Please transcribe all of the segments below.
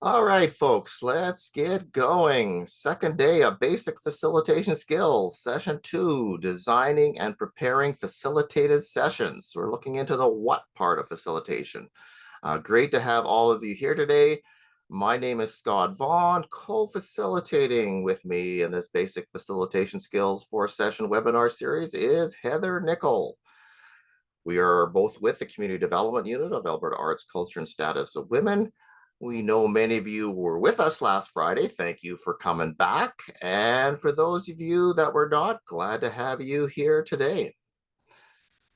All right, folks, let's get going. Second day of basic facilitation skills, session 2, designing and preparing facilitated sessions. We're looking into the what part of facilitation. Great to have all of you here today. My name is Scott Vaughn, co-facilitating with me in this basic facilitation skills 4-session webinar series is Heather Nickel. We are both with the Community Development Unit of Alberta Arts, Culture, and Status of Women. We know many of you were with us last Friday. Thank you for coming back. And for those of you that were not, glad to have you here today.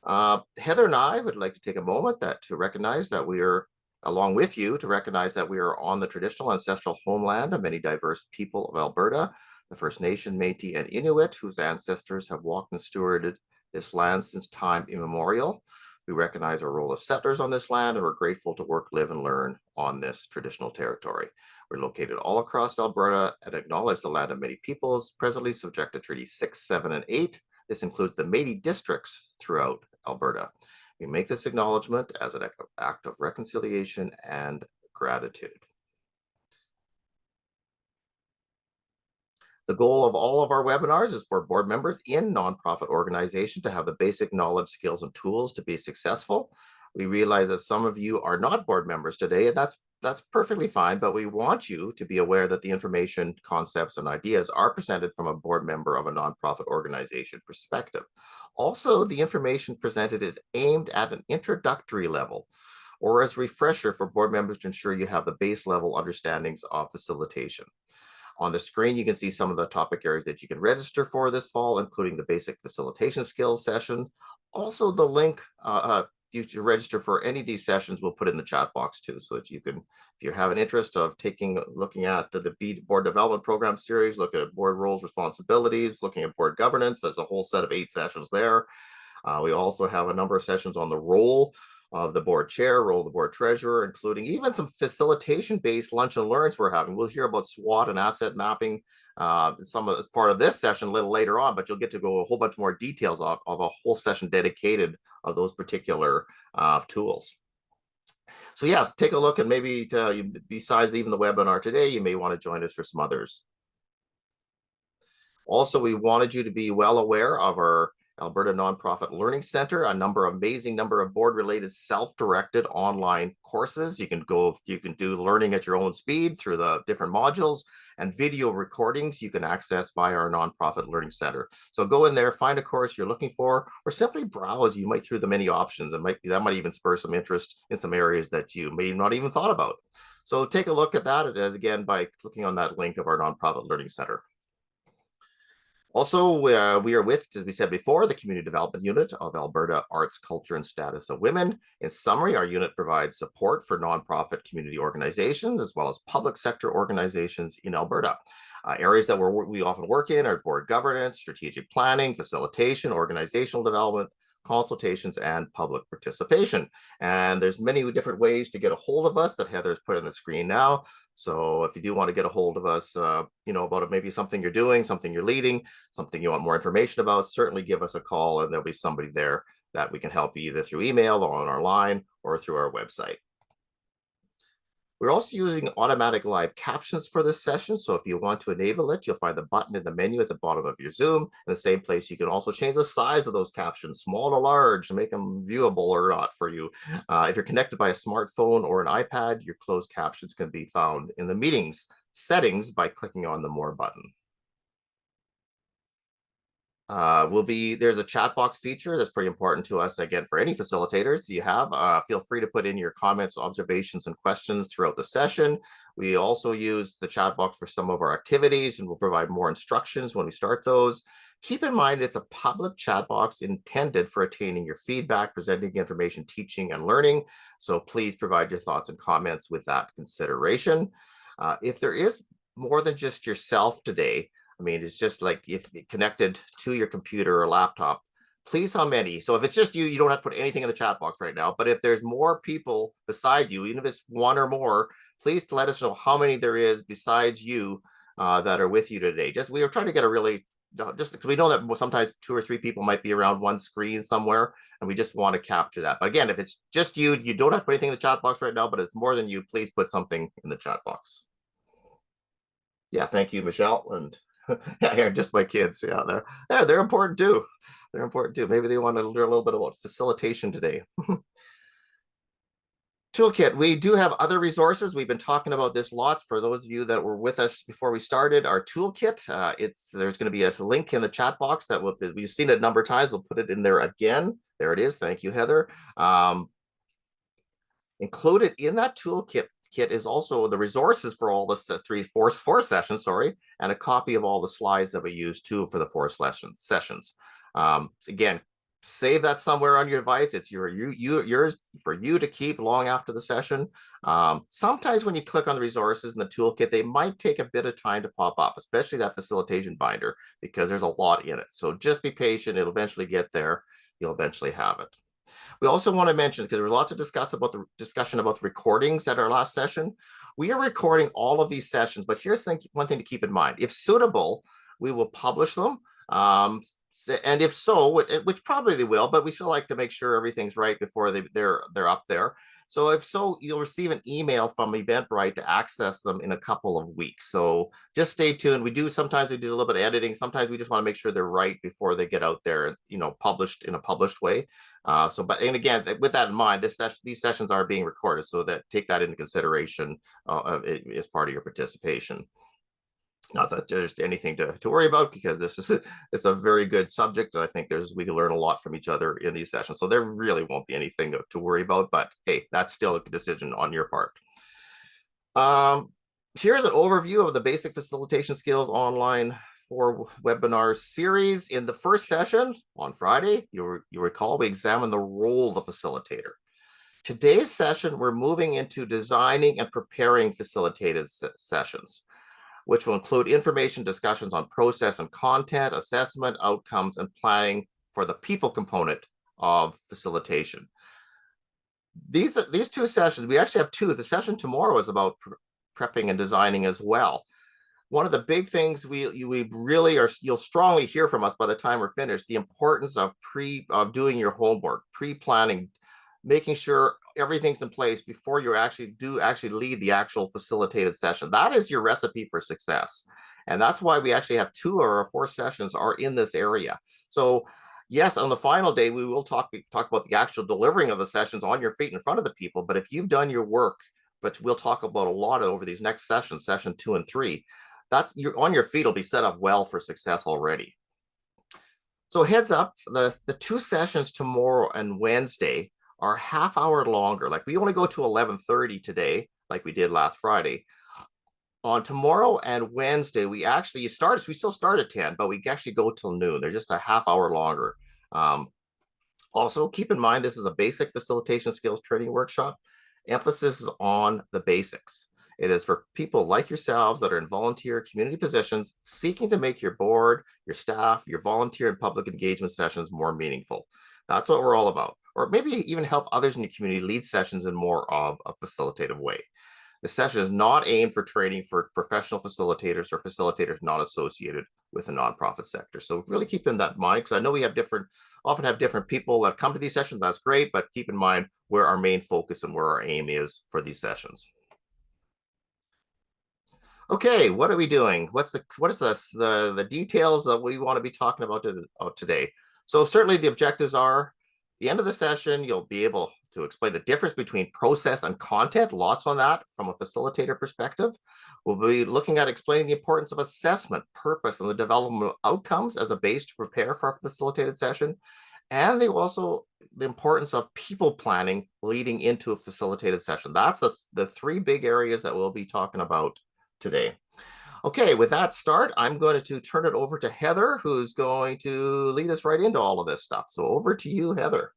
Heather and I would like to take a moment to recognize that we are, along with you, to recognize that we are on the traditional ancestral homeland of many diverse people of Alberta, the First Nation, Métis, and Inuit, whose ancestors have walked and stewarded this land since time immemorial. We recognize our role as settlers on this land, and we're grateful to work, live, and learn on this traditional territory. We're located all across Alberta and acknowledge the land of many peoples, presently subject to Treaty 6, 7, and 8. This includes the Métis districts throughout Alberta. We make this acknowledgement as an act of reconciliation and gratitude. The goal of all of our webinars is for board members in nonprofit organizations to have the basic knowledge, skills, and tools to be successful. We realize that some of you are not board members today, and that's perfectly fine, but we want you to be aware that the information, concepts, and ideas are presented from a board member of a nonprofit organization perspective. Also, the information presented is aimed at an introductory level or as a refresher for board members to ensure you have the base level understandings of facilitation. On the screen, you can see some of the topic areas that you can register for this fall, including the basic facilitation skills session. Also, the link you to register for any of these sessions, we'll put in the chat box too, so that you can, if you have an interest of looking at the board development program series, looking at board roles, responsibilities, looking at board governance, there's a whole set of 8 sessions there. We also have a number of sessions on the role of the board chair, role of the board treasurer, including even some facilitation-based lunch and learns we're having. We'll hear about SWOT and asset mapping as part of this session a little later on, but you'll get to go a whole bunch more details of a whole session dedicated of those particular tools. So yes, take a look, and maybe besides even the webinar today, you may want to join us for some others. Also, we wanted you to be well aware of our Alberta Nonprofit Learning Center, amazing number of board-related self-directed online courses. You can do learning at your own speed through the different modules, and video recordings you can access via our Nonprofit Learning Center. So go in there, find a course you're looking for, or simply browse. You might through the many options, and that might even spur some interest in some areas that you may not even thought about. So take a look at that, as again, by clicking on that link of our Nonprofit Learning Center. Also, we are with, as we said before, the Community Development Unit of Alberta Arts, Culture, and Status of Women. In summary, our unit provides support for nonprofit community organizations as well as public sector organizations in Alberta. Areas that we often work in are board governance, strategic planning, facilitation, organizational development, consultations, and public participation. And there's many different ways to get a hold of us that Heather's put on the screen now. So if you do want to get a hold of us, about maybe something you're doing, something you're leading, something you want more information about, certainly give us a call, and there'll be somebody there that we can help you either through email or on our line or through our website. We're also using automatic live captions for this session. So if you want to enable it, you'll find the button in the menu at the bottom of your Zoom. In the same place, you can also change the size of those captions, small to large, to make them viewable or not for you. If you're connected by a smartphone or an iPad, your closed captions can be found in the meetings settings by clicking on the More button. There's a chat box feature that's pretty important to us, again, for any facilitators you have. Feel free to put in your comments, observations, and questions throughout the session. We also use the chat box for some of our activities, and we'll provide more instructions when we start those. Keep in mind it's a public chat box intended for attaining your feedback, presenting information, teaching, and learning. So please provide your thoughts and comments with that consideration. If there is more than just yourself today, it's just like if connected to your computer or laptop, please how many. So if it's just you, you don't have to put anything in the chat box right now. But if there's more people beside you, even if it's one or more, please let us know how many there is besides you that are with you today. We are trying to get a really just because we know that sometimes 2 or 3 people might be around one screen somewhere, and we just want to capture that. But again, if it's just you, you don't have to put anything in the chat box right now, but it's more than you, please put something in the chat box. Yeah, thank you, Michelle. And yeah, just my kids. Yeah, they're important too. They're important too. Maybe they want to learn a little bit about facilitation today. Toolkit, we do have other resources. We've been talking about this lots. For those of you that were with us before we started, our toolkit, there's going to be a link in the chat box that we've seen it a number of times. We'll put it in there again. There it is. Thank you, Heather. Included in that toolkit is also the resources for all the four sessions, and a copy of all the slides that we use too for the four sessions. Again, save that somewhere on your device. It's yours for you to keep long after the session. Sometimes when you click on the resources in the toolkit, they might take a bit of time to pop up, especially that facilitation binder, because there's a lot in it. So just be patient. It'll eventually get there. You'll eventually have it. We also want to mention, because there was lots of discussion about the recordings at our last session. We are recording all of these sessions, but here's one thing to keep in mind. If suitable, we will publish them. And if so, which probably they will, but we still like to make sure everything's right before they're up there. So if so, you'll receive an email from Eventbrite to access them in a couple of weeks. So just stay tuned. Sometimes we do a little bit of editing. Sometimes we just want to make sure they're right before they get out there and, published in a published way. And again, with that in mind, these sessions are being recorded, so take that into consideration as part of your participation. Not that there's anything to worry about, because it's a very good subject, and I think we can learn a lot from each other in these sessions. So there really won't be anything to worry about, but hey, that's still a decision on your part. Here's an overview of the basic facilitation skills online for webinar series. In the first session on Friday, you recall we examined the role of the facilitator. Today's session, we're moving into designing and preparing facilitated sessions, which will include information discussions on process and content, assessment, outcomes, and planning for the people component of facilitation. These two sessions, we actually have two. The session tomorrow is about prepping and designing as well. One of the big things you'll strongly hear from us by the time we're finished, the importance of doing your homework, pre-planning, making sure everything's in place before you actually lead the actual facilitated session. That is your recipe for success. And that's why we actually have 2 or 4 sessions are in this area. So yes, on the final day, we will talk about the actual delivering of the sessions on your feet in front of the people. But if you've done your work, but we'll talk about a lot over these next sessions, session 2 and 3, on your feet will be set up well for success already. So heads up, the 2 sessions tomorrow and Wednesday are half-hour longer. Like, we only go to 11:30 today, like we did last Friday. On tomorrow and Wednesday, we still start at 10, but we actually go till noon. They're just a half-hour longer. Also, keep in mind, this is a basic facilitation skills training workshop. Emphasis is on the basics. It is for people like yourselves that are in volunteer community positions seeking to make your board, your staff, your volunteer and public engagement sessions more meaningful. That's what we're all about. Or maybe even help others in your community lead sessions in more of a facilitative way. The session is not aimed for training for professional facilitators or facilitators not associated with the nonprofit sector. So really keep in that in mind, because I know we often have different people that come to these sessions. That's great, but keep in mind where our main focus and where our aim is for these sessions. Okay, what are we doing? What is the details that we want to be talking about today? So certainly the objectives are, the end of the session, you'll be able to explain the difference between process and content, lots on that from a facilitator perspective. We'll be looking at explaining the importance of assessment, purpose, and the development of outcomes as a base to prepare for a facilitated session. And the importance of people planning leading into a facilitated session. That's the 3 big areas that we'll be talking about today. Okay, with that start, I'm going to turn it over to Heather, who's going to lead us right into all of this stuff. So over to you, Heather.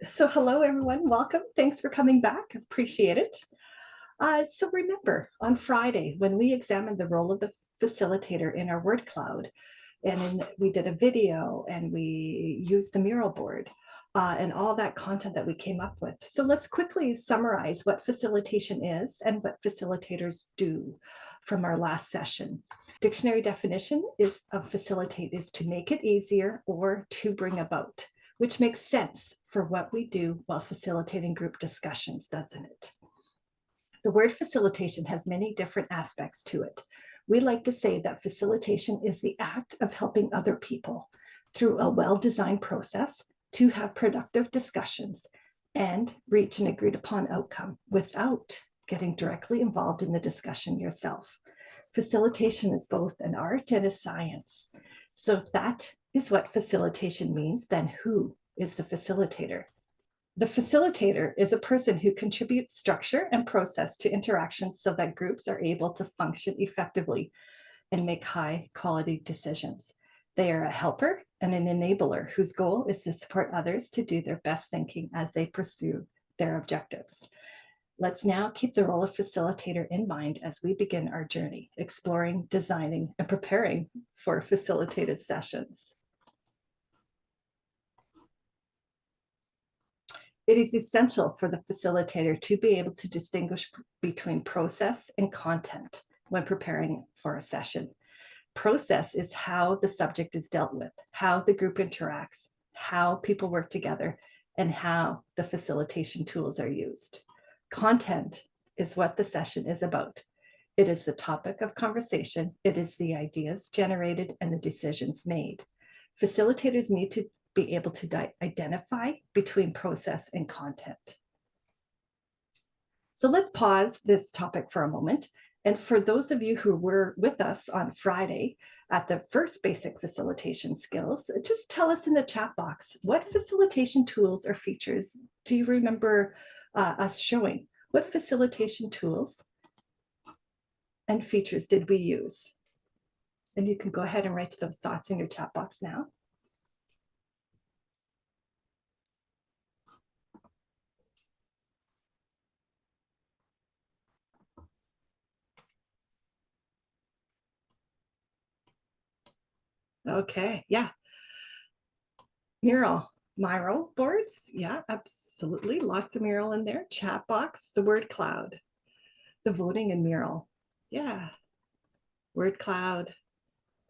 So hello, everyone. Welcome. Thanks for coming back. Appreciate it. So remember, on Friday, when we examined the role of the facilitator in our word cloud, and we did a video and we used the mural board, and all that content that we came up with. So let's quickly summarize what facilitation is and what facilitators do. from our last session. Dictionary definition of facilitate is to make it easier or to bring about, which makes sense for what we do while facilitating group discussions, doesn't it? The word facilitation has many different aspects to it. We like to say that facilitation is the act of helping other people through a well-designed process to have productive discussions and reach an agreed upon outcome without getting directly involved in the discussion yourself. Facilitation is both an art and a science. So if that is what facilitation means, then who is the facilitator? The facilitator is a person who contributes structure and process to interactions so that groups are able to function effectively and make high quality decisions. They are a helper and an enabler whose goal is to support others to do their best thinking as they pursue their objectives. Let's now keep the role of facilitator in mind as we begin our journey, exploring, designing, and preparing for facilitated sessions. It is essential for the facilitator to be able to distinguish between process and content when preparing for a session. Process is how the subject is dealt with, how the group interacts, how people work together, and how the facilitation tools are used. Content is what the session is about. It is the topic of conversation. It is the ideas generated and the decisions made. Facilitators need to be able to identify between process and content. So let's pause this topic for a moment. And for those of you who were with us on Friday at the first basic facilitation skills, just tell us in the chat box, what facilitation tools or features do you remember us showing? What facilitation tools and features did we use? And you can go ahead and write those thoughts in your chat box now. Okay, yeah. Mural boards. Yeah, absolutely. Lots of mural in there. Chat box, the word cloud, the voting and mural. Yeah. Word cloud,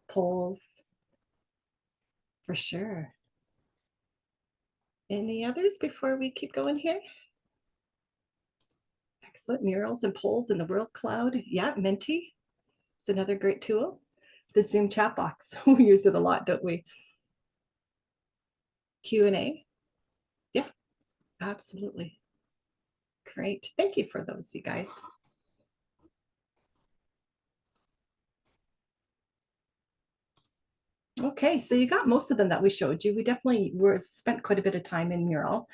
polls, for sure. Any others before we keep going here? Excellent. Murals and polls in the word cloud. Yeah, Menti is another great tool. The Zoom chat box. We use it a lot, don't we? Q&A. Yeah, absolutely. Great. Thank you for those, you guys. Okay, so you got most of them that we showed you. We definitely spent quite a bit of time in mural.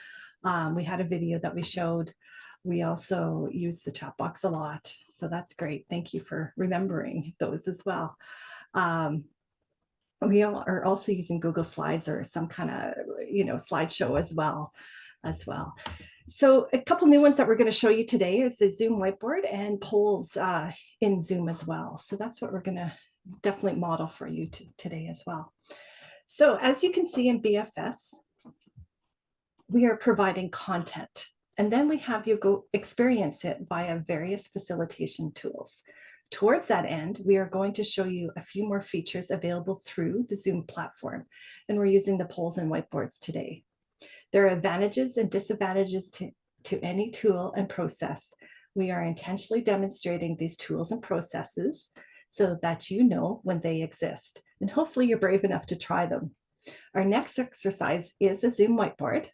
We had a video that we showed. We also used the chat box a lot. So that's great. Thank you for remembering those as well. We are also using Google Slides or some kind of, slideshow as well. So a couple new ones that we're going to show you today is the Zoom whiteboard and polls in Zoom as well. So that's what we're going to definitely model for you today as well. So as you can see in BFS, we are providing content, and then we have you go experience it via various facilitation tools. Towards that end, we are going to show you a few more features available through the Zoom platform, and we're using the polls and whiteboards today. There are advantages and disadvantages to any tool and process. We are intentionally demonstrating these tools and processes so that you know when they exist, and hopefully you're brave enough to try them. Our next exercise is a Zoom whiteboard.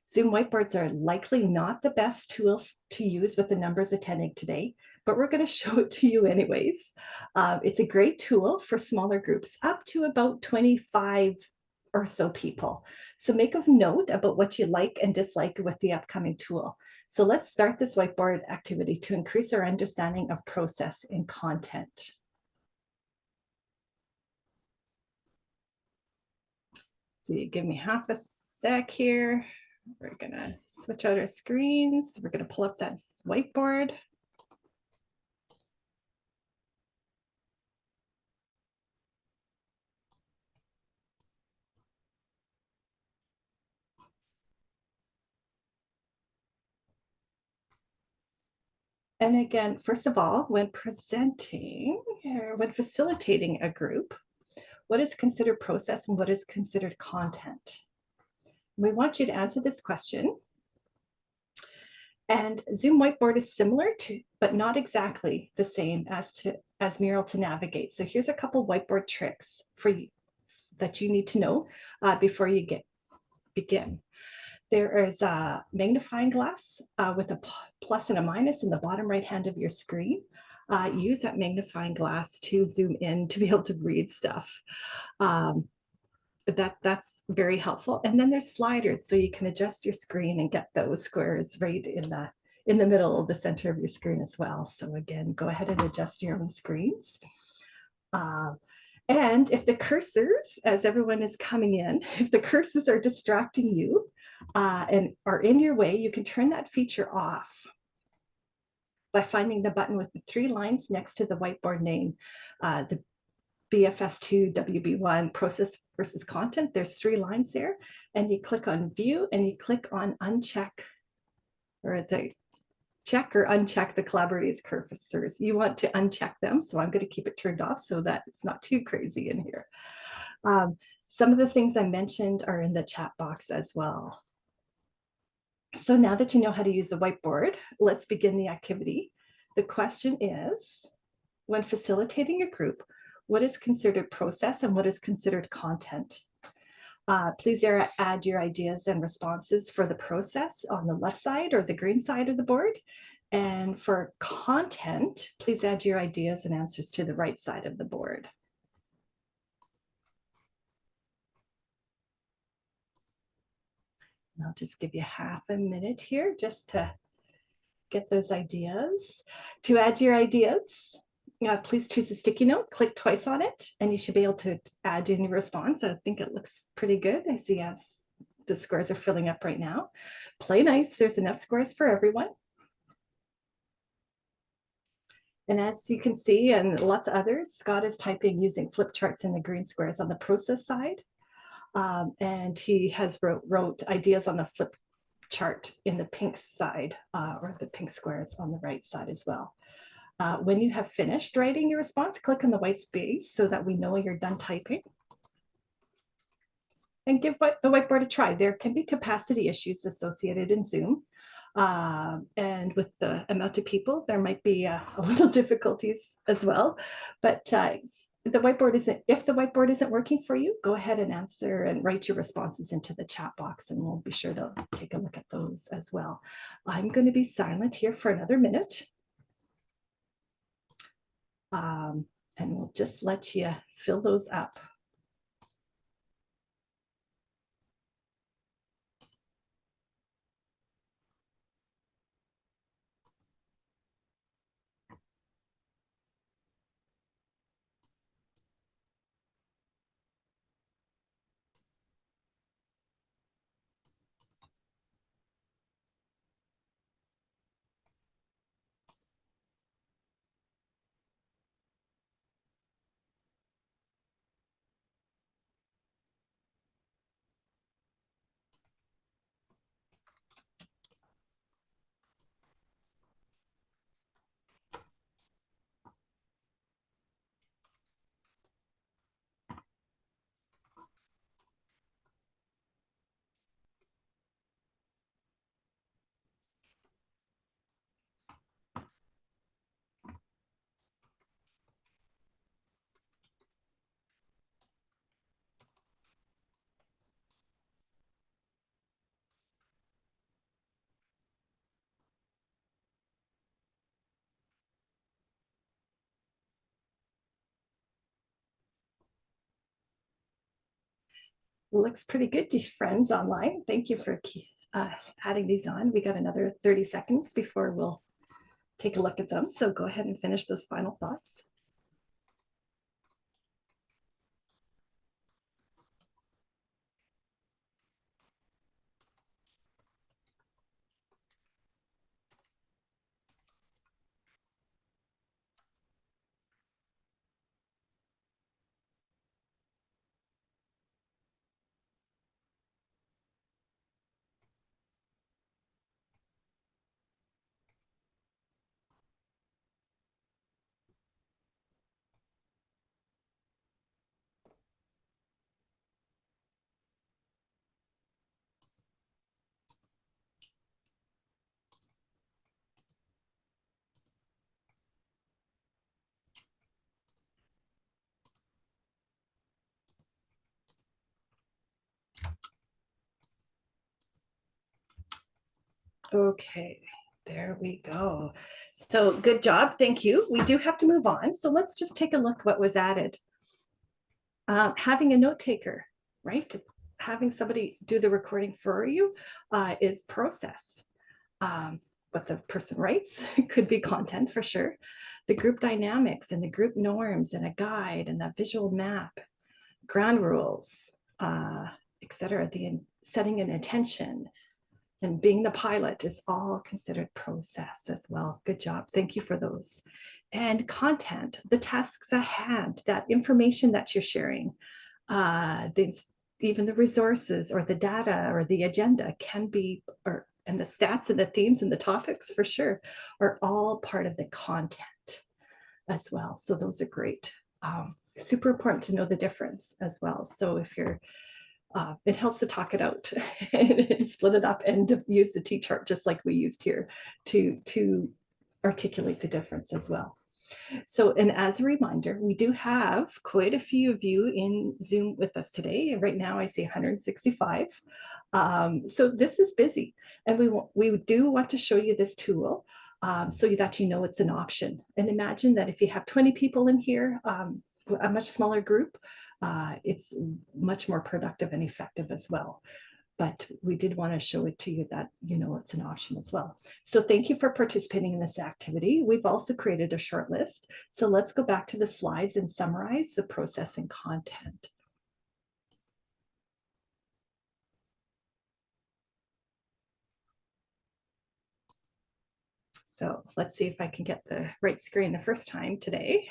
Zoom whiteboards are likely not the best tool to use with the numbers attending today, but we're going to show it to you anyways. It's a great tool for smaller groups, up to about 25 or so people. So make a note about what you like and dislike with the upcoming tool. So let's start this whiteboard activity to increase our understanding of process and content. So you give me half a sec here. We're gonna switch out our screens. We're gonna pull up that whiteboard. And again, first of all, when presenting or when facilitating a group, what is considered process and what is considered content? We want you to answer this question. And Zoom Whiteboard is similar to, but not exactly the same as Mural to navigate. So here's a couple whiteboard tricks for you that you need to know before you begin. There is a magnifying glass with a plus and a minus in the bottom right hand of your screen. Use that magnifying glass to zoom in to be able to read stuff. That's very helpful. And then there's sliders, so you can adjust your screen and get those squares right in the middle of the center of your screen as well. So again, go ahead and adjust your own screens. And if the cursors, as everyone is coming in, if the cursors are distracting you and are in your way, you can turn that feature off by finding the button with the 3 lines next to the whiteboard name, the BFS2, WB1, process versus content. There's 3 lines there, and you click on view and you click on uncheck, or the check or uncheck the collaborators cursors. You want to uncheck them, so I'm going to keep it turned off so that it's not too crazy in here. Some of the things I mentioned are in the chat box as well. So now that you know how to use the whiteboard, let's begin the activity. The question is, when facilitating a group, what is considered process and what is considered content? Please add your ideas and responses for the process on the left side or the green side of the board. And for content, please add your ideas and answers to the right side of the board. And I'll just give you half a minute here just to get those ideas. To add your ideas, please choose a sticky note, click twice on it, and you should be able to add in your response. I think it looks pretty good. I see as the squares are filling up right now. Play nice, there's enough squares for everyone. And as you can see, and lots of others, Scott is typing using flip charts in the green squares on the process side. And he has wrote ideas on the flip chart in the pink side, or the pink squares on the right side as well. When you have finished writing your response, click on the white space so that we know you're done typing. And give the whiteboard a try. There can be capacity issues associated in Zoom. And with the amount of people, there might be a little difficulties as well. But if the whiteboard isn't working for you, go ahead and answer and write your responses into the chat box, and we'll be sure to take a look at those as well. I'm going to be silent here for another minute. And we'll just let you fill those up. Looks pretty good to friends online. Thank you for adding these on. We got another 30 seconds before we'll take a look at them. So go ahead and finish those final thoughts. Okay, there we go. So good job. Thank you. We do have to move on. So let's just take a look what was added. Having a note taker, right? Having somebody do the recording for you is process. What the person writes could be content for sure. The group dynamics and the group norms and a guide and a visual map, ground rules, etc. The setting an intention and being the pilot is all considered process as well. Good job. Thank you for those. And content, the tasks at hand, that information that you're sharing, even the resources or the data or the agenda can be, and the stats and the themes and the topics for sure are all part of the content as well. So those are great. Super important to know the difference as well. So if you're, it helps to talk it out and split it up and to use the T-chart just like we used here to articulate the difference as well. So, and as a reminder, we do have quite a few of you in Zoom with us today. Right now I see 165. So this is busy, and we do want to show you this tool so that you know it's an option. And imagine that if you have 20 people in here, a much smaller group, it's much more productive and effective as well. But we did want to show it to you that you know it's an option as well. So thank you for participating in this activity. We've also created a short list. So let's go back to the slides and summarize the process and content. So let's see if I can get the right screen the first time today.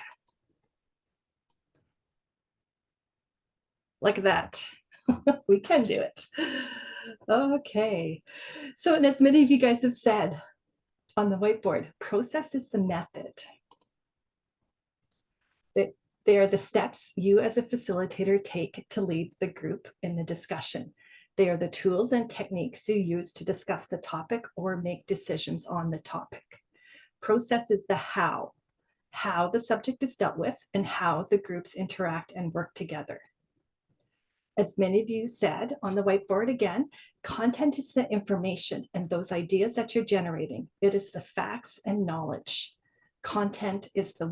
Like that. We can do it. Okay. So, and as many of you guys have said on the whiteboard, process is the method. They are the steps you as a facilitator take to lead the group in the discussion. They are the tools and techniques you use to discuss the topic or make decisions on the topic. Process is the how the subject is dealt with and how the groups interact and work together. As many of you said on the whiteboard again, content is the information and those ideas that you're generating. It is the facts and knowledge. Content is the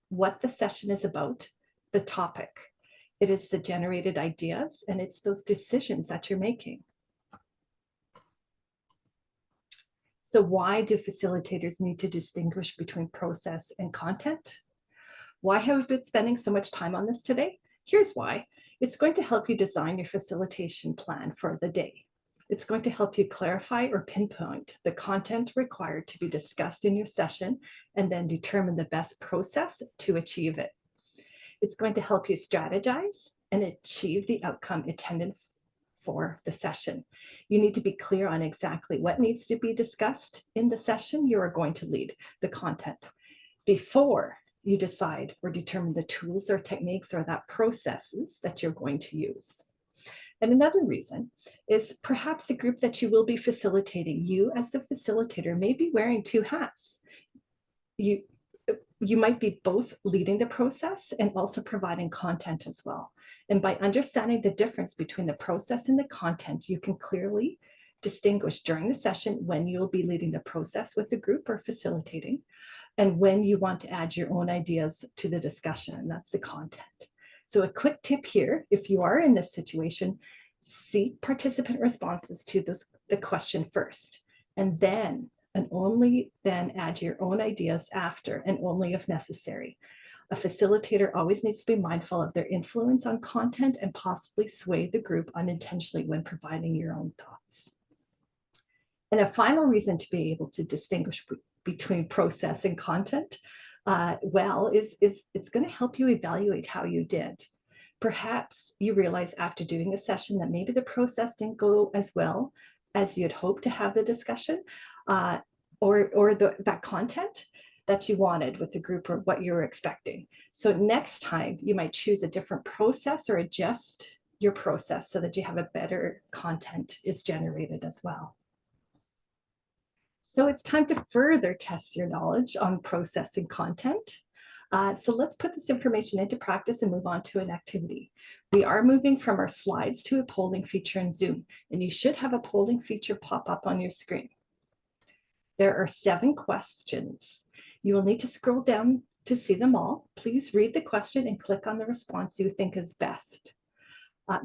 what the session is about, the topic. It is the generated ideas and it's those decisions that you're making. So why do facilitators need to distinguish between process and content? Why have we been spending so much time on this today? Here's why. It's going to help you design your facilitation plan for the day. It's going to help you clarify or pinpoint the content required to be discussed in your session and then determine the best process to achieve it. It's going to help you strategize and achieve the outcome intended for the session. You need to be clear on exactly what needs to be discussed in the session you are going to lead, the content, before you decide or determine the tools or techniques or that processes that you're going to use. And another reason is perhaps the group that you will be facilitating, you as the facilitator may be wearing two hats. You might be both leading the process and also providing content as well. And by understanding the difference between the process and the content, you can clearly distinguish during the session when you'll be leading the process with the group or facilitating, and when you want to add your own ideas to the discussion, and that's the content. So a quick tip here, if you are in this situation, seek participant responses to the question first, and only then add your own ideas after, and only if necessary. A facilitator always needs to be mindful of their influence on content and possibly sway the group unintentionally when providing your own thoughts. And a final reason to be able to distinguish between process and content, is it's going to help you evaluate how you did. Perhaps you realize after doing a session that maybe the process didn't go as well as you'd hoped to have the discussion, or that content that you wanted with the group or what you were expecting. So next time you might choose a different process or adjust your process so that you have a better content is generated as well. So it's time to further test your knowledge on processing content. So let's put this information into practice and move on to an activity. We are moving from our slides to a polling feature in Zoom, and you should have a polling feature pop up on your screen. There are 7 questions. You will need to scroll down to see them all. Please read the question and click on the response you think is best.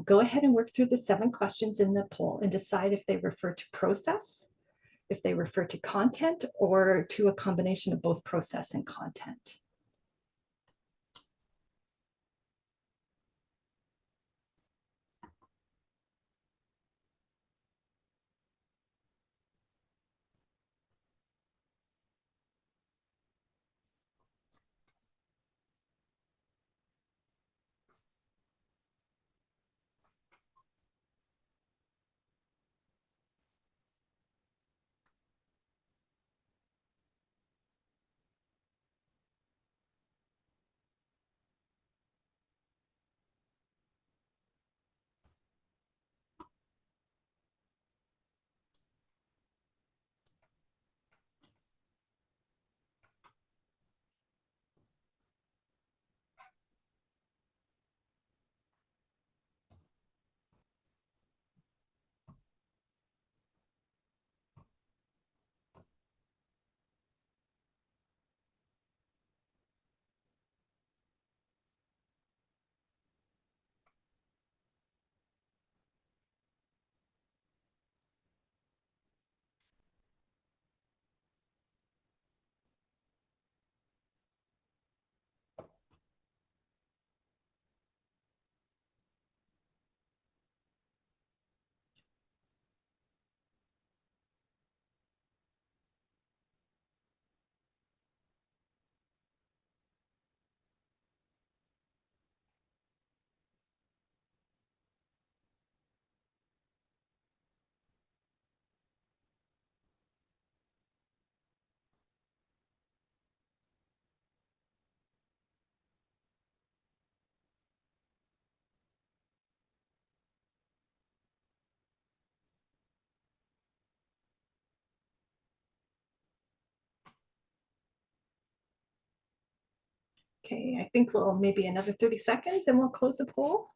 Go ahead and work through the 7 questions in the poll and decide if they refer to process, if they refer to content, or to a combination of both process and content. Okay, I think we'll maybe another 30 seconds and we'll close the poll.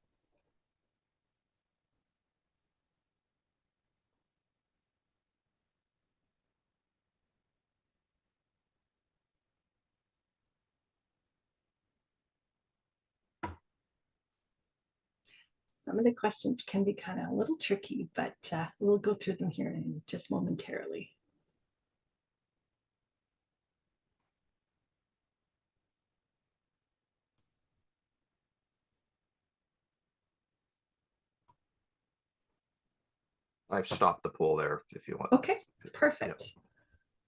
Some of the questions can be kind of a little tricky, but we'll go through them here in just momentarily. I've stopped the poll there if you want. Okay, perfect.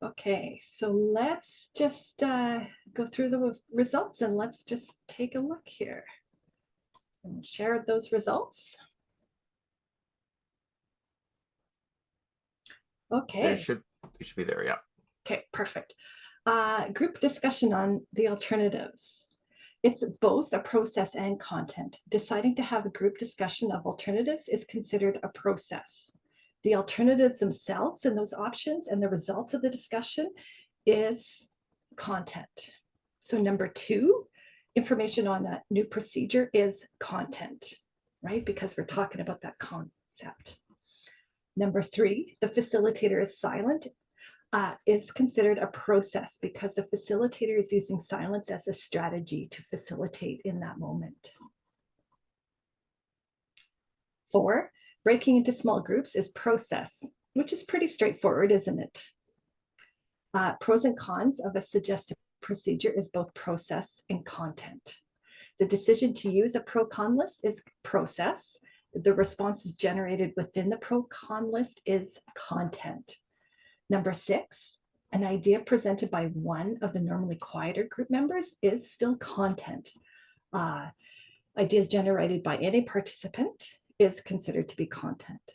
Yep. Okay, so let's just go through the results and let's just take a look here and share those results. Okay. It should be there, yeah. Okay, perfect. Group discussion on the alternatives. It's both a process and content. Deciding to have a group discussion of alternatives is considered a process. The alternatives themselves and those options and the results of the discussion is content. So number 2, information on a new procedure is content, right? Because we're talking about that concept. Number 3, the facilitator is silent, is considered a process because the facilitator is using silence as a strategy to facilitate in that moment. 4, breaking into small groups is process, which is pretty straightforward, isn't it? Pros and cons of a suggested procedure is both process and content. The decision to use a pro-con list is process. The responses generated within the pro-con list is content. Number 6, an idea presented by one of the normally quieter group members is still content. Ideas generated by any participant is considered to be content.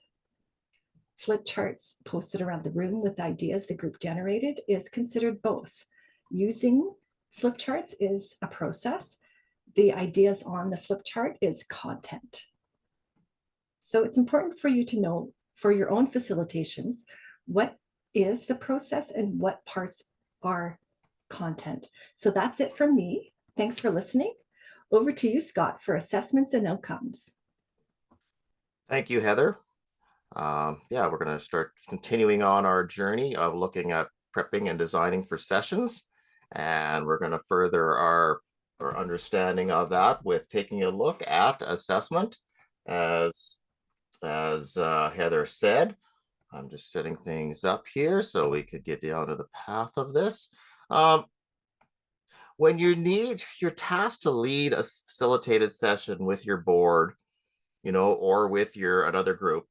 Flip charts posted around the room with ideas the group generated is considered both. Using flip charts is a process. The ideas on the flip chart is content. So it's important for you to know for your own facilitations, what is the process and what parts are content. So that's it from me. Thanks for listening. Over to you, Scott, for assessments and outcomes. Thank you, Heather. Yeah, we're going to start continuing on our journey of looking at prepping and designing for sessions. And we're going to further our understanding of that with taking a look at assessment. As Heather said, I'm just setting things up here so we could get down to the path of this. When you're tasked to lead a facilitated session with your board, or with another group,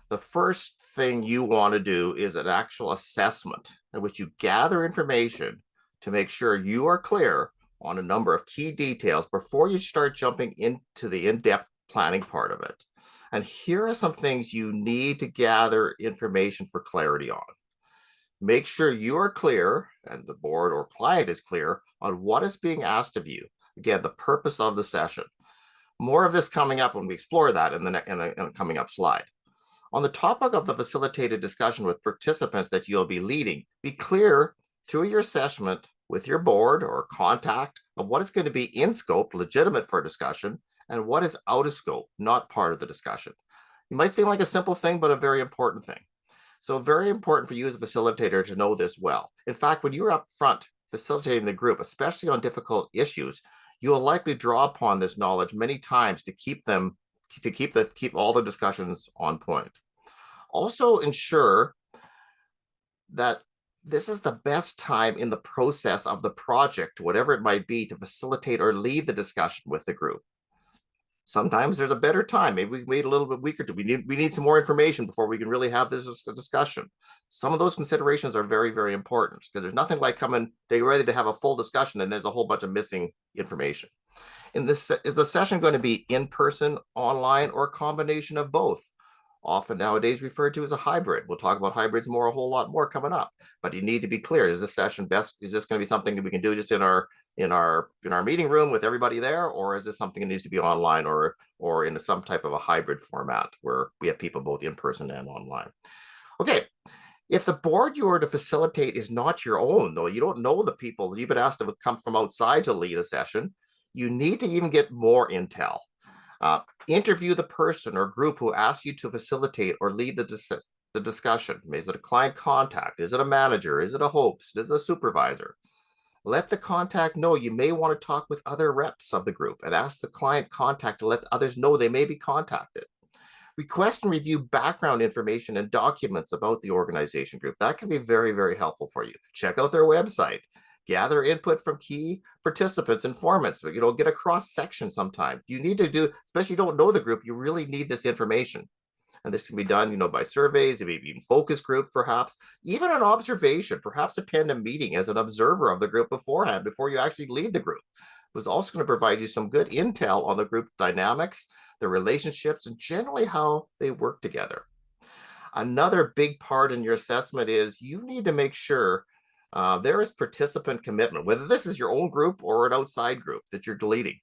the first thing you want to do is an actual assessment in which you gather information to make sure you are clear on a number of key details before you start jumping into the in-depth planning part of it. And here are some things you need to gather information for clarity on. Make sure you are clear and the board or client is clear on what is being asked of you. Again, the purpose of the session. More of this coming up when we explore that in a coming up slide. On the topic of the facilitated discussion with participants that you'll be leading, be clear through your assessment with your board or contact of what is going to be in scope, legitimate for discussion, and what is out of scope, not part of the discussion. It might seem like a simple thing, but a very important thing. So very important for you as a facilitator to know this well. In fact, when you're up front facilitating the group, especially on difficult issues, you will likely draw upon this knowledge many times to keep all the discussions on point. Also ensure that this is the best time in the process of the project, whatever it might be, to facilitate or lead the discussion with the group. Sometimes there's a better time. Maybe we wait a little bit week or two. We need some more information before we can really have this discussion. Some of those considerations are very, very important because there's nothing like coming, they're ready to have a full discussion and there's a whole bunch of missing information. Is the session going to be in person, online, or a combination of both? Often nowadays referred to as a hybrid. We'll talk about hybrids a whole lot more coming up, but you need to be clear. Is this session best? Is this going to be something that we can do just in our meeting room with everybody there, or is this something that needs to be online or in some type of a hybrid format where we have people both in person and online? Okay. If the board you are to facilitate is not your own, though, you don't know the people, you've been asked to come from outside to lead a session, you need to even get more intel. Interview the person or group who asks you to facilitate or lead the discussion. Is it a client contact? Is it a manager? Is it a host? Is it a supervisor? Let the contact know you may want to talk with other reps of the group and ask the client contact to let others know they may be contacted. Request and review background information and documents about the organization group. That can be very, very helpful for you. Check out their website. Gather input from key participants, informants, but get a cross section sometimes. You need to do, especially if you don't know the group, you really need this information. And this can be done, by surveys, maybe even focus groups, perhaps, even an observation, perhaps attend a meeting as an observer of the group beforehand, before you actually lead the group. It was also going to provide you some good intel on the group dynamics, the relationships, and generally how they work together. Another big part in your assessment is you need to make sure there is participant commitment, whether this is your own group or an outside group that you're leading.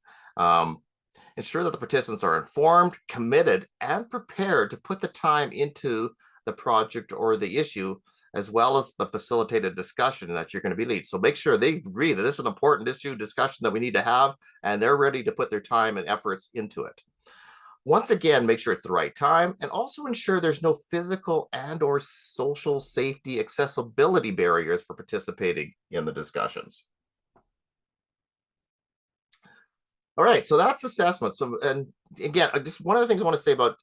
Ensure that the participants are informed, committed, and prepared to put the time into the project or the issue, as well as the facilitated discussion that you're going to be leading. So make sure they agree that this is an important issue discussion that we need to have, and they're ready to put their time and efforts into it. Once again, make sure it's the right time, and also ensure there's no physical and or social safety accessibility barriers for participating in the discussions. All right, so that's assessment. So, and again, just one of the things I want to say about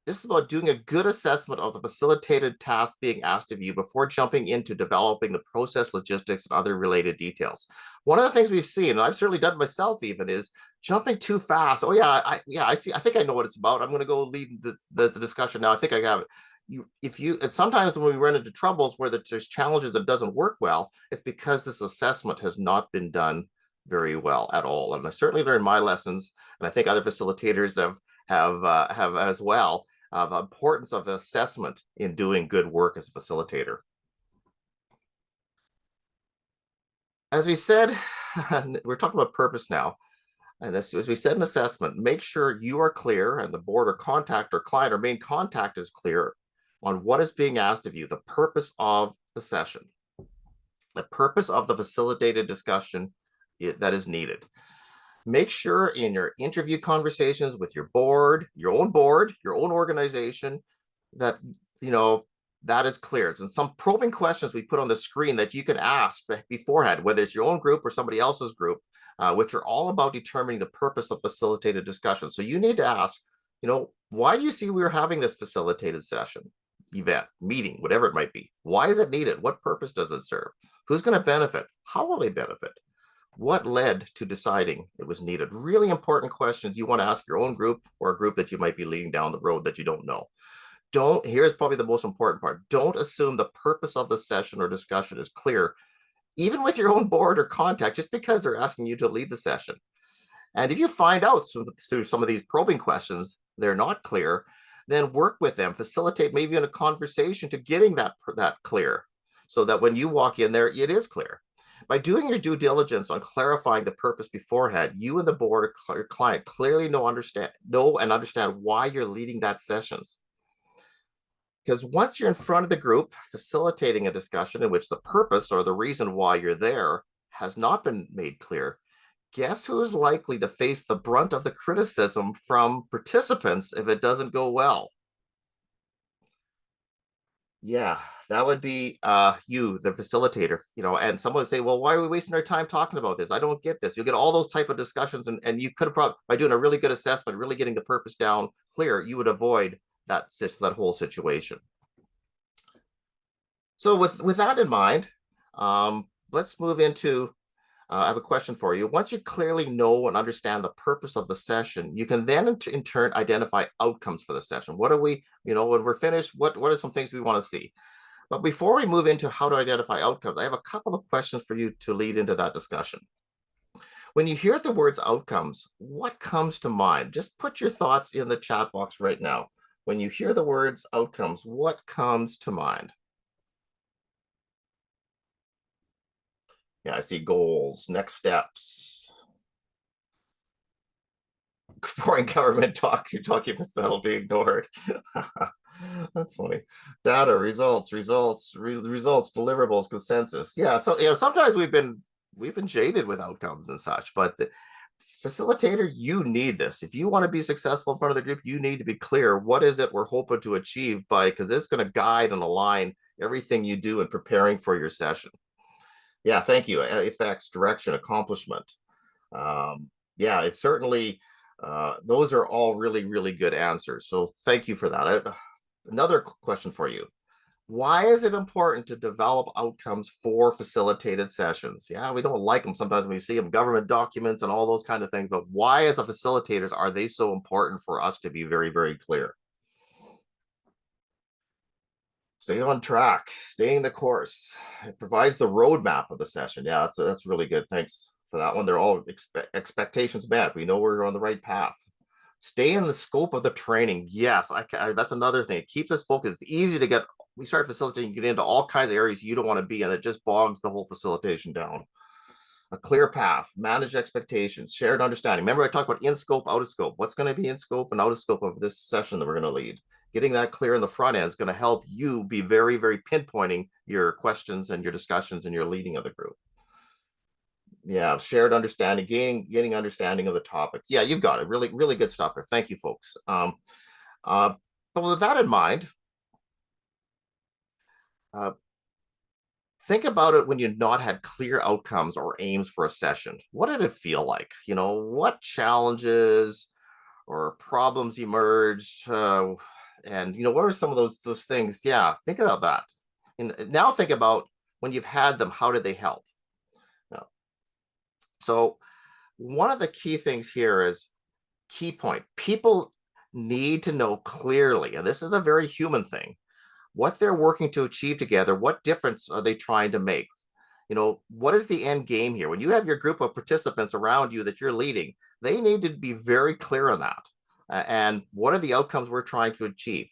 this is about doing a good assessment of the facilitated task being asked of you before jumping into developing the process, logistics, and other related details. One of the things we've seen, and I've certainly done myself even, is jumping too fast. Oh yeah, I see. I think I know what it's about. I'm going to go lead the discussion now. I think I have it. And sometimes when we run into troubles where there's challenges that doesn't work well, it's because this assessment has not been done very well at all. And I certainly learned my lessons, and I think other facilitators have as well, of the importance of assessment in doing good work as a facilitator. As we said, we're talking about purpose now. And as we said in assessment, make sure you are clear and the board or contact or client or main contact is clear on what is being asked of you, the purpose of the session, the purpose of the facilitated discussion that is needed. Make sure in your interview conversations with your board, your own organization, that That is clear. And some probing questions we put on the screen that you can ask beforehand, whether it's your own group or somebody else's group, which are all about determining the purpose of facilitated discussion. So you need to ask, why do you see we are having this facilitated session, event, meeting, whatever it might be? Why is it needed? What purpose does it serve? Who's going to benefit? How will they benefit? What led to deciding it was needed? Really important questions you want to ask your own group or a group that you might be leading down the road that you don't know. Here's probably the most important part. Don't assume the purpose of the session or discussion is clear, even with your own board or contact, just because they're asking you to lead the session. And if you find out through some of these probing questions, they're not clear, then work with them, facilitate maybe in a conversation to getting that clear so that when you walk in there, it is clear. By doing your due diligence on clarifying the purpose beforehand, you and the board or your client clearly know and understand why you're leading that sessions. Because once you're in front of the group facilitating a discussion in which the purpose or the reason why you're there has not been made clear, guess who's likely to face the brunt of the criticism from participants if it doesn't go well? Yeah, that would be you, the facilitator, and someone would say, well, why are we wasting our time talking about this? I don't get this. You'll get all those type of discussions, and you could have probably, by doing a really good assessment, really getting the purpose down clear, you would avoid that whole situation. So with that in mind, let's move into, I have a question for you. Once you clearly know and understand the purpose of the session, you can then in turn identify outcomes for the session. What are we, when we're finished, what are some things we want to see? But before we move into how to identify outcomes, I have a couple of questions for you to lead into that discussion. When you hear the words outcomes, what comes to mind? Just put your thoughts in the chat box right now. When you hear the words outcomes, what comes to mind? Yeah, I see goals, next steps, boring government talk, your documents that'll be ignored. That's funny. Data, results, deliverables, consensus. Yeah, so sometimes we've been jaded with outcomes and such, but the facilitator, you need this. If you want to be successful in front of the group, you need to be clear. What is it we're hoping to achieve because it's going to guide and align everything you do in preparing for your session. Yeah, thank you. Effects, direction, accomplishment. Yeah, it's certainly, those are all really, really good answers. So thank you for that. Another question for you. Why is it important to develop outcomes for facilitated sessions? Yeah, we don't like them sometimes when we see them, government documents and all those kind of things, but why as a facilitators are they so important for us to be very, very clear? Stay on track, staying the course. It provides the roadmap of the session. Yeah, that's really good. Thanks for that one. They're all expectations met. We know we're on the right path. Stay in the scope of the training. Yes, that's another thing. It keeps us focused. It's easy to get, we start facilitating, get into all kinds of areas you don't want to be in. It just bogs the whole facilitation down. A clear path, manage expectations, shared understanding. Remember I talked about in scope, out of scope. What's going to be in scope and out of scope of this session that we're going to lead? Getting that clear in the front end is going to help you be very, very pinpointing your questions and your discussions and your leading of the group. Yeah, shared understanding, gaining understanding of the topic. Yeah, you've got it. Really, really good stuff here. Thank you, folks. But with that in mind, think about it when you've not had clear outcomes or aims for a session. What did it feel like? What challenges or problems emerged? And what are some of those things? Yeah, think about that. And now think about when you've had them, how did they help? So one of the key things here is key point. People need to know clearly, and this is a very human thing, what they're working to achieve together. What difference are they trying to make? What is the end game here? When you have your group of participants around you that you're leading, they need to be very clear on that. And what are the outcomes we're trying to achieve?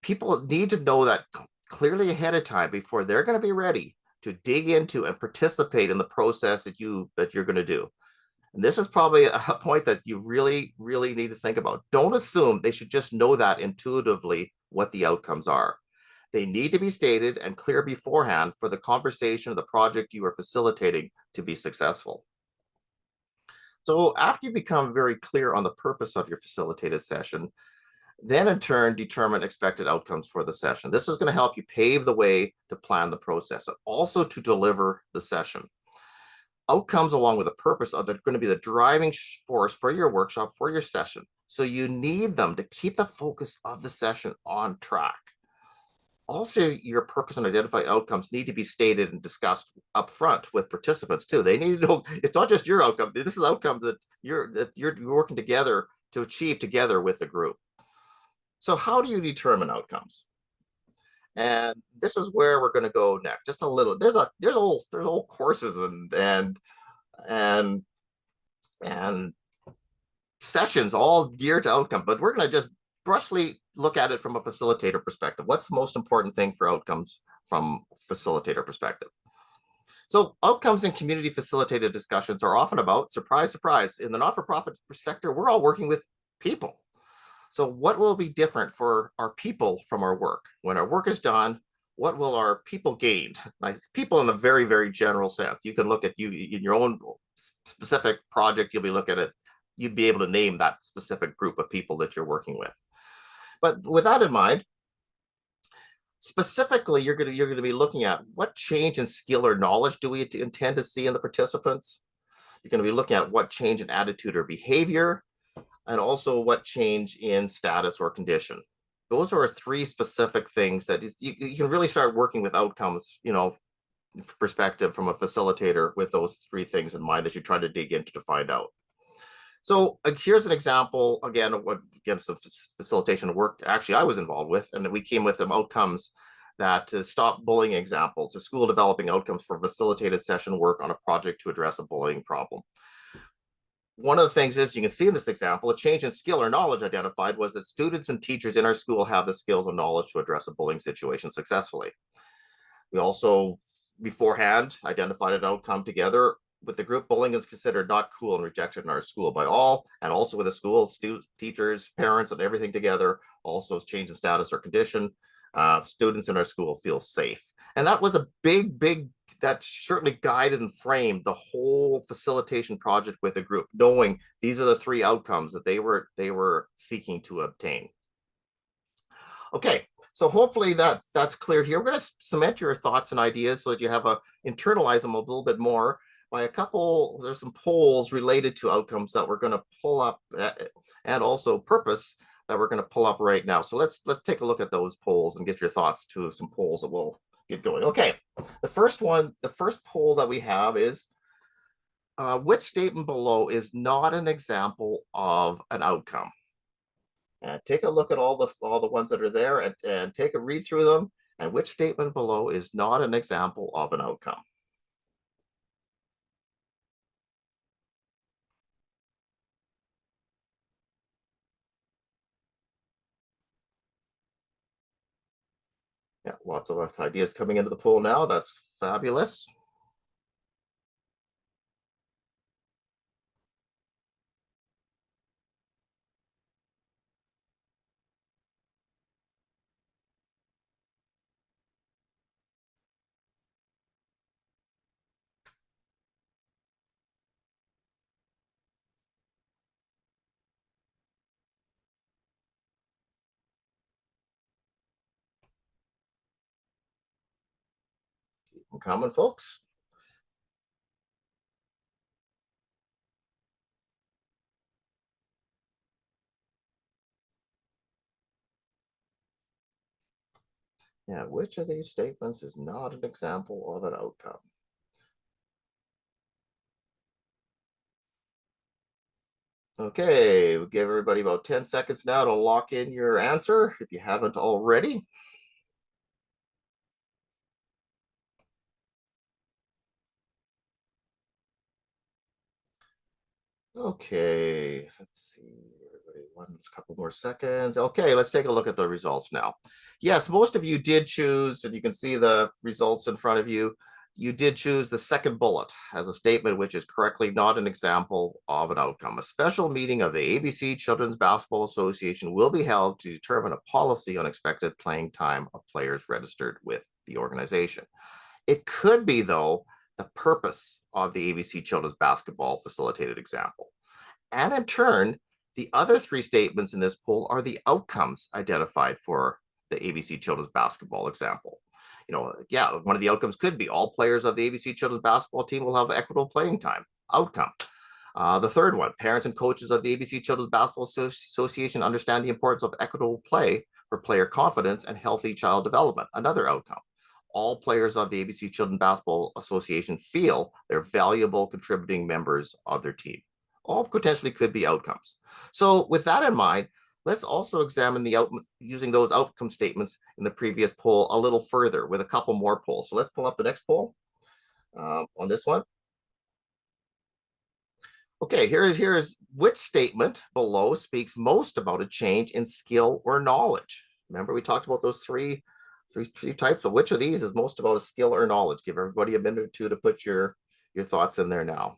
People need to know that clearly ahead of time before they're going to be ready to dig into and participate in the process that you're going to do. And this is probably a point that you really, really need to think about. Don't assume they should just know that intuitively what the outcomes are. They need to be stated and clear beforehand for the conversation or the project you are facilitating to be successful. So after you become very clear on the purpose of your facilitated session, Then in turn, determine expected outcomes for the session. This is going to help you pave the way to plan the process and also to deliver the session. Outcomes along with a purpose are going to be the driving force for your workshop, for your session. So you need them to keep the focus of the session on track. Also, your purpose and identified outcomes need to be stated and discussed up front with participants too. They need to know it's not just your outcome. This is outcomes that you're working together to achieve together with the group. So how do you determine outcomes? And this is where we're going to go next. Just a little. There's old courses and and sessions all geared to outcome, but we're going to just brushly look at it from a facilitator perspective. What's the most important thing for outcomes from facilitator perspective? So outcomes in community facilitated discussions are often about, surprise, surprise, in the not-for-profit sector, we're all working with people. So what will be different for our people from our work? When our work is done, what will our people gain? Like people in a very, very general sense. You can look at you in your own specific project, you'll be looking at, you'd be able to name that specific group of people that you're working with. But with that in mind, specifically, you're going to be looking at what change in skill or knowledge do we intend to see in the participants? You're going to be looking at what change in attitude or behavior, and also what change in status or condition. Those are three specific things that you can really start working with outcomes, perspective from a facilitator with those three things in mind that you're trying to dig into to find out. So here's an example, again, of what, again, some facilitation work actually I was involved with, and we came with some outcomes that to stop bullying examples, a school developing outcomes for facilitated session work on a project to address a bullying problem. One of the things is you can see in this example, a change in skill or knowledge identified was that students and teachers in our school have the skills and knowledge to address a bullying situation successfully. We also beforehand identified an outcome together with the group. Bullying is considered not cool and rejected in our school by all, and also with the school, students, teachers, parents, and everything together. Also change in status or condition. Students in our school feel safe. And that was a big, that certainly guided and framed the whole facilitation project with the group, knowing these are the three outcomes that they were seeking to obtain. Okay, so hopefully that's clear here. We're going to cement your thoughts and ideas so that you have internalize them a little bit more by there's some polls related to outcomes that we're going to pull up, and also purpose that we're going to pull up right now. So let's take a look at those polls and get your thoughts to some polls that will get going. Okay, the first poll that we have is, which statement below is not an example of an outcome? Take a look at all the ones that are there and take a read through them, and which statement below is not an example of an outcome? Yeah, lots of ideas coming into the poll now. That's fabulous. Keep them coming, folks. Yeah, which of these statements is not an example of an outcome? Okay, we'll give everybody about 10 seconds now to lock in your answer if you haven't already. Okay, let's see, everybody, one couple more seconds. Okay, let's take a look at the results now. Yes, most of you did choose, and you can see the results in front of you. You did choose the second bullet as a statement which is correctly not an example of an outcome. A special meeting of the ABC Children's Basketball Association will be held to determine a policy on expected playing time of players registered with the organization. It could be, though, the purpose of the ABC Children's Basketball Facilitated example. And in turn, The other three statements in this poll are the outcomes identified for the ABC Children's Basketball example. Yeah, one of the outcomes could be all players of the ABC Children's Basketball team will have equitable playing time. Outcome. The third one, parents and coaches of the ABC Children's Basketball Association understand the importance of equitable play for player confidence and healthy child development. Another outcome. All players of the ABC Children's Basketball Association feel they're valuable contributing members of their team. All potentially could be outcomes. So with that in mind, let's also examine the outcomes using those outcome statements in the previous poll a little further with a couple more polls. So let's pull up the next poll on this one. Okay, here's which statement below speaks most about a change in skill or knowledge. Remember, we talked about those three types. But which of these is most about a skill or knowledge? Give everybody a minute or two to put your thoughts in there now.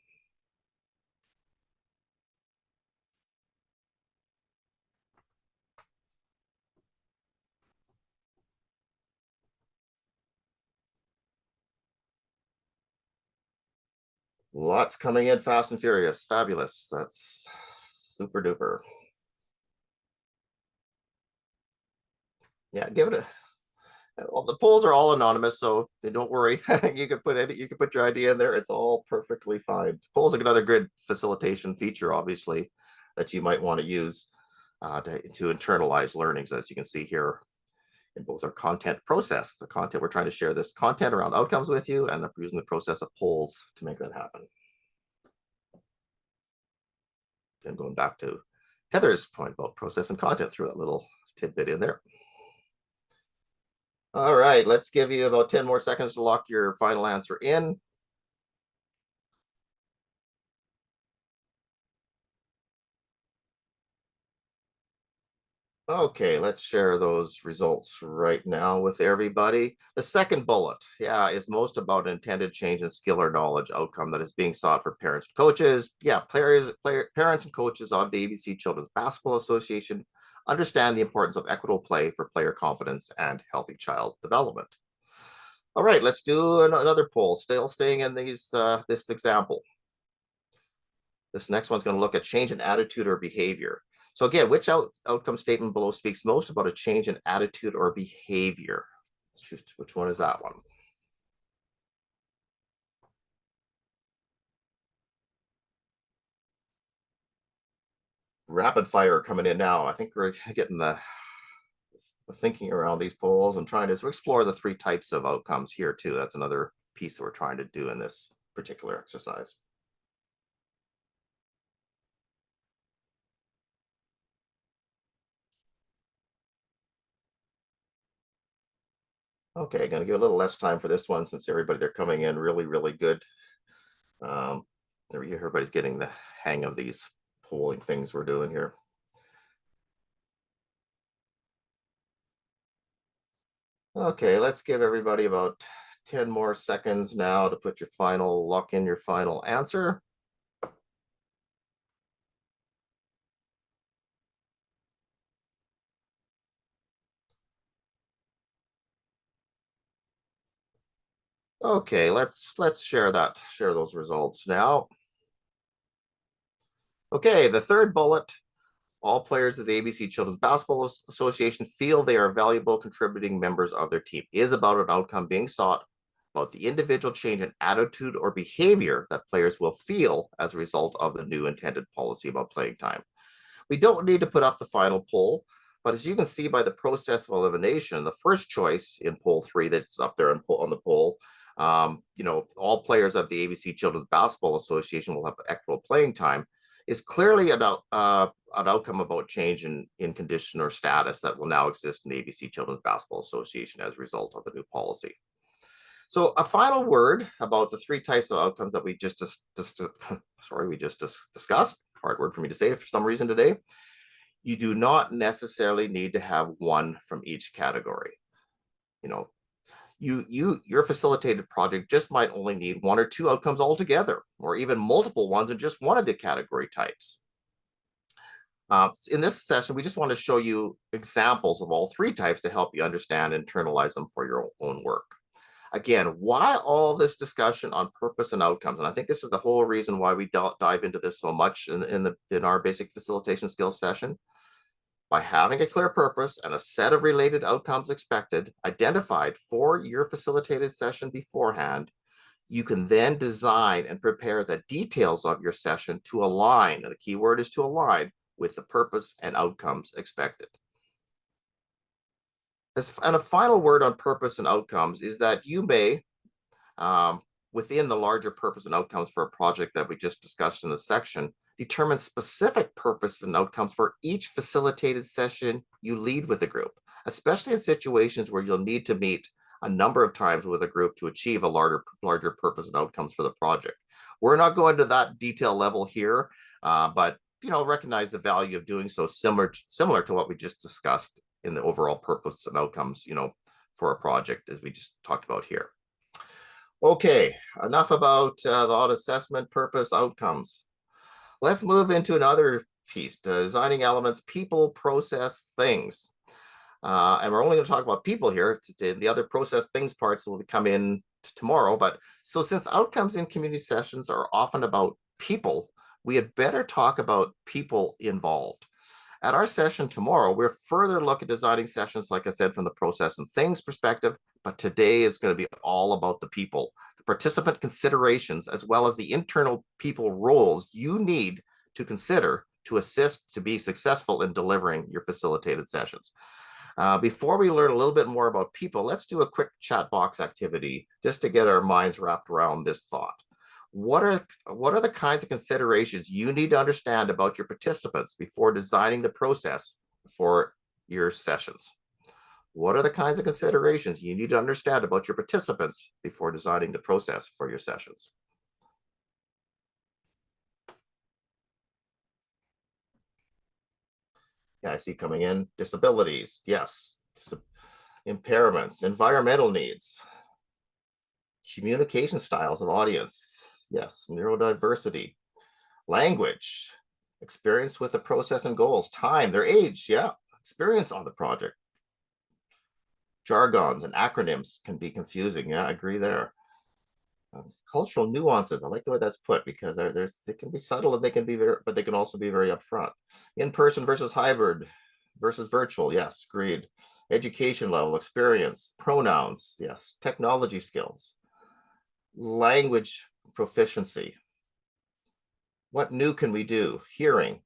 Lots coming in fast and furious. Fabulous. That's super duper. Yeah, give it a. Well, the polls are all anonymous, so don't worry. You can put your idea in there. It's all perfectly fine. Polls are another good facilitation feature, obviously, that you might want to use to internalize learnings, as you can see here in both our content process, the content we're trying to share this content around outcomes with you, and using the process of polls to make that happen. And going back to Heather's point about process and content, through that little tidbit in there. All right, let's give you about 10 more seconds to lock your final answer in. Okay, let's share those results right now with everybody. The second bullet, yeah, is most about intended change in skill or knowledge outcome that is being sought for parents and coaches. Yeah, parents and coaches of the ABC Children's Basketball Association understand the importance of equitable play for player confidence and healthy child development. All right, let's do another poll, still staying in this example. This next one's going to look at change in attitude or behavior. So again, which outcome statement below speaks most about a change in attitude or behavior? Which one is that one? Rapid fire coming in now. I think we're getting the thinking around these polls and trying to explore the three types of outcomes here too. That's another piece that we're trying to do in this particular exercise. Okay, going to give a little less time for this one since they're coming in really, really good. Everybody's getting the hang of these polling things we're doing here. Okay, let's give everybody about 10 more seconds now to put lock in your final answer. Okay, let's share those results now. Okay, the third bullet, all players of the ABC Children's Basketball Association feel they are valuable contributing members of their team, is about an outcome being sought about the individual change in attitude or behavior that players will feel as a result of the new intended policy about playing time. We don't need to put up the final poll, but as you can see by the process of elimination, the first choice in poll 3 that's up there on the poll, all players of the ABC Children's Basketball Association will have equitable playing time, is clearly an outcome about change in condition or status that will now exist in the ABC Children's Basketball Association as a result of the new policy. So a final word about the three types of outcomes that we just discussed. Hard word for me to say for some reason today. You do not necessarily need to have one from each category. Your facilitated project just might only need one or two outcomes altogether, or even multiple ones in just one of the category types. In this session, we just want to show you examples of all three types to help you understand and internalize them for your own work. Again, why all this discussion on purpose and outcomes? And I think this is the whole reason why we dive into this so much in our basic facilitation skills session. By having a clear purpose and a set of related outcomes expected, identified for your facilitated session beforehand, you can then design and prepare the details of your session to align, and the key word is to align, with the purpose and outcomes expected. And a final word on purpose and outcomes is that you may, within the larger purpose and outcomes for a project that we just discussed in the section, determine specific purpose and outcomes for each facilitated session you lead with a group, especially in situations where you'll need to meet a number of times with a group to achieve a larger purpose and outcomes for the project. We're not going to that detail level here, but recognize the value of doing so, similar to what we just discussed in the overall purpose and outcomes, for a project, as we just talked about here. Okay, enough about the audit assessment, purpose, outcomes. Let's move into another piece, designing elements, people, process, things. And we're only going to talk about people here. The other process things parts will come in tomorrow. But so since outcomes in community sessions are often about people, we had better talk about people involved. At our session tomorrow, we'll further look at designing sessions, like I said, from the process and things perspective. But today is going to be all about the people, the participant considerations, as well as the internal people roles you need to consider to assist to be successful in delivering your facilitated sessions. Before we learn a little bit more about people, let's do a quick chat box activity just to get our minds wrapped around this thought. What are the kinds of considerations you need to understand about your participants before designing the process for your sessions? What are the kinds of considerations you need to understand about your participants before designing the process for your sessions? Yeah, I see coming in disabilities. Yes. Impairments, environmental needs, communication styles of audience. Yes. Neurodiversity, language, experience with the process and goals, time, their age. Yeah. Experience on the project. Jargons and acronyms can be confusing. Yeah, I agree there. Cultural nuances. I like the way that's put, because they can be subtle and they can be but they can also be very upfront. In-person versus hybrid versus virtual. Yes, agreed. Education level, experience, pronouns. Yes, technology skills, language proficiency. What new can we do? Hearing.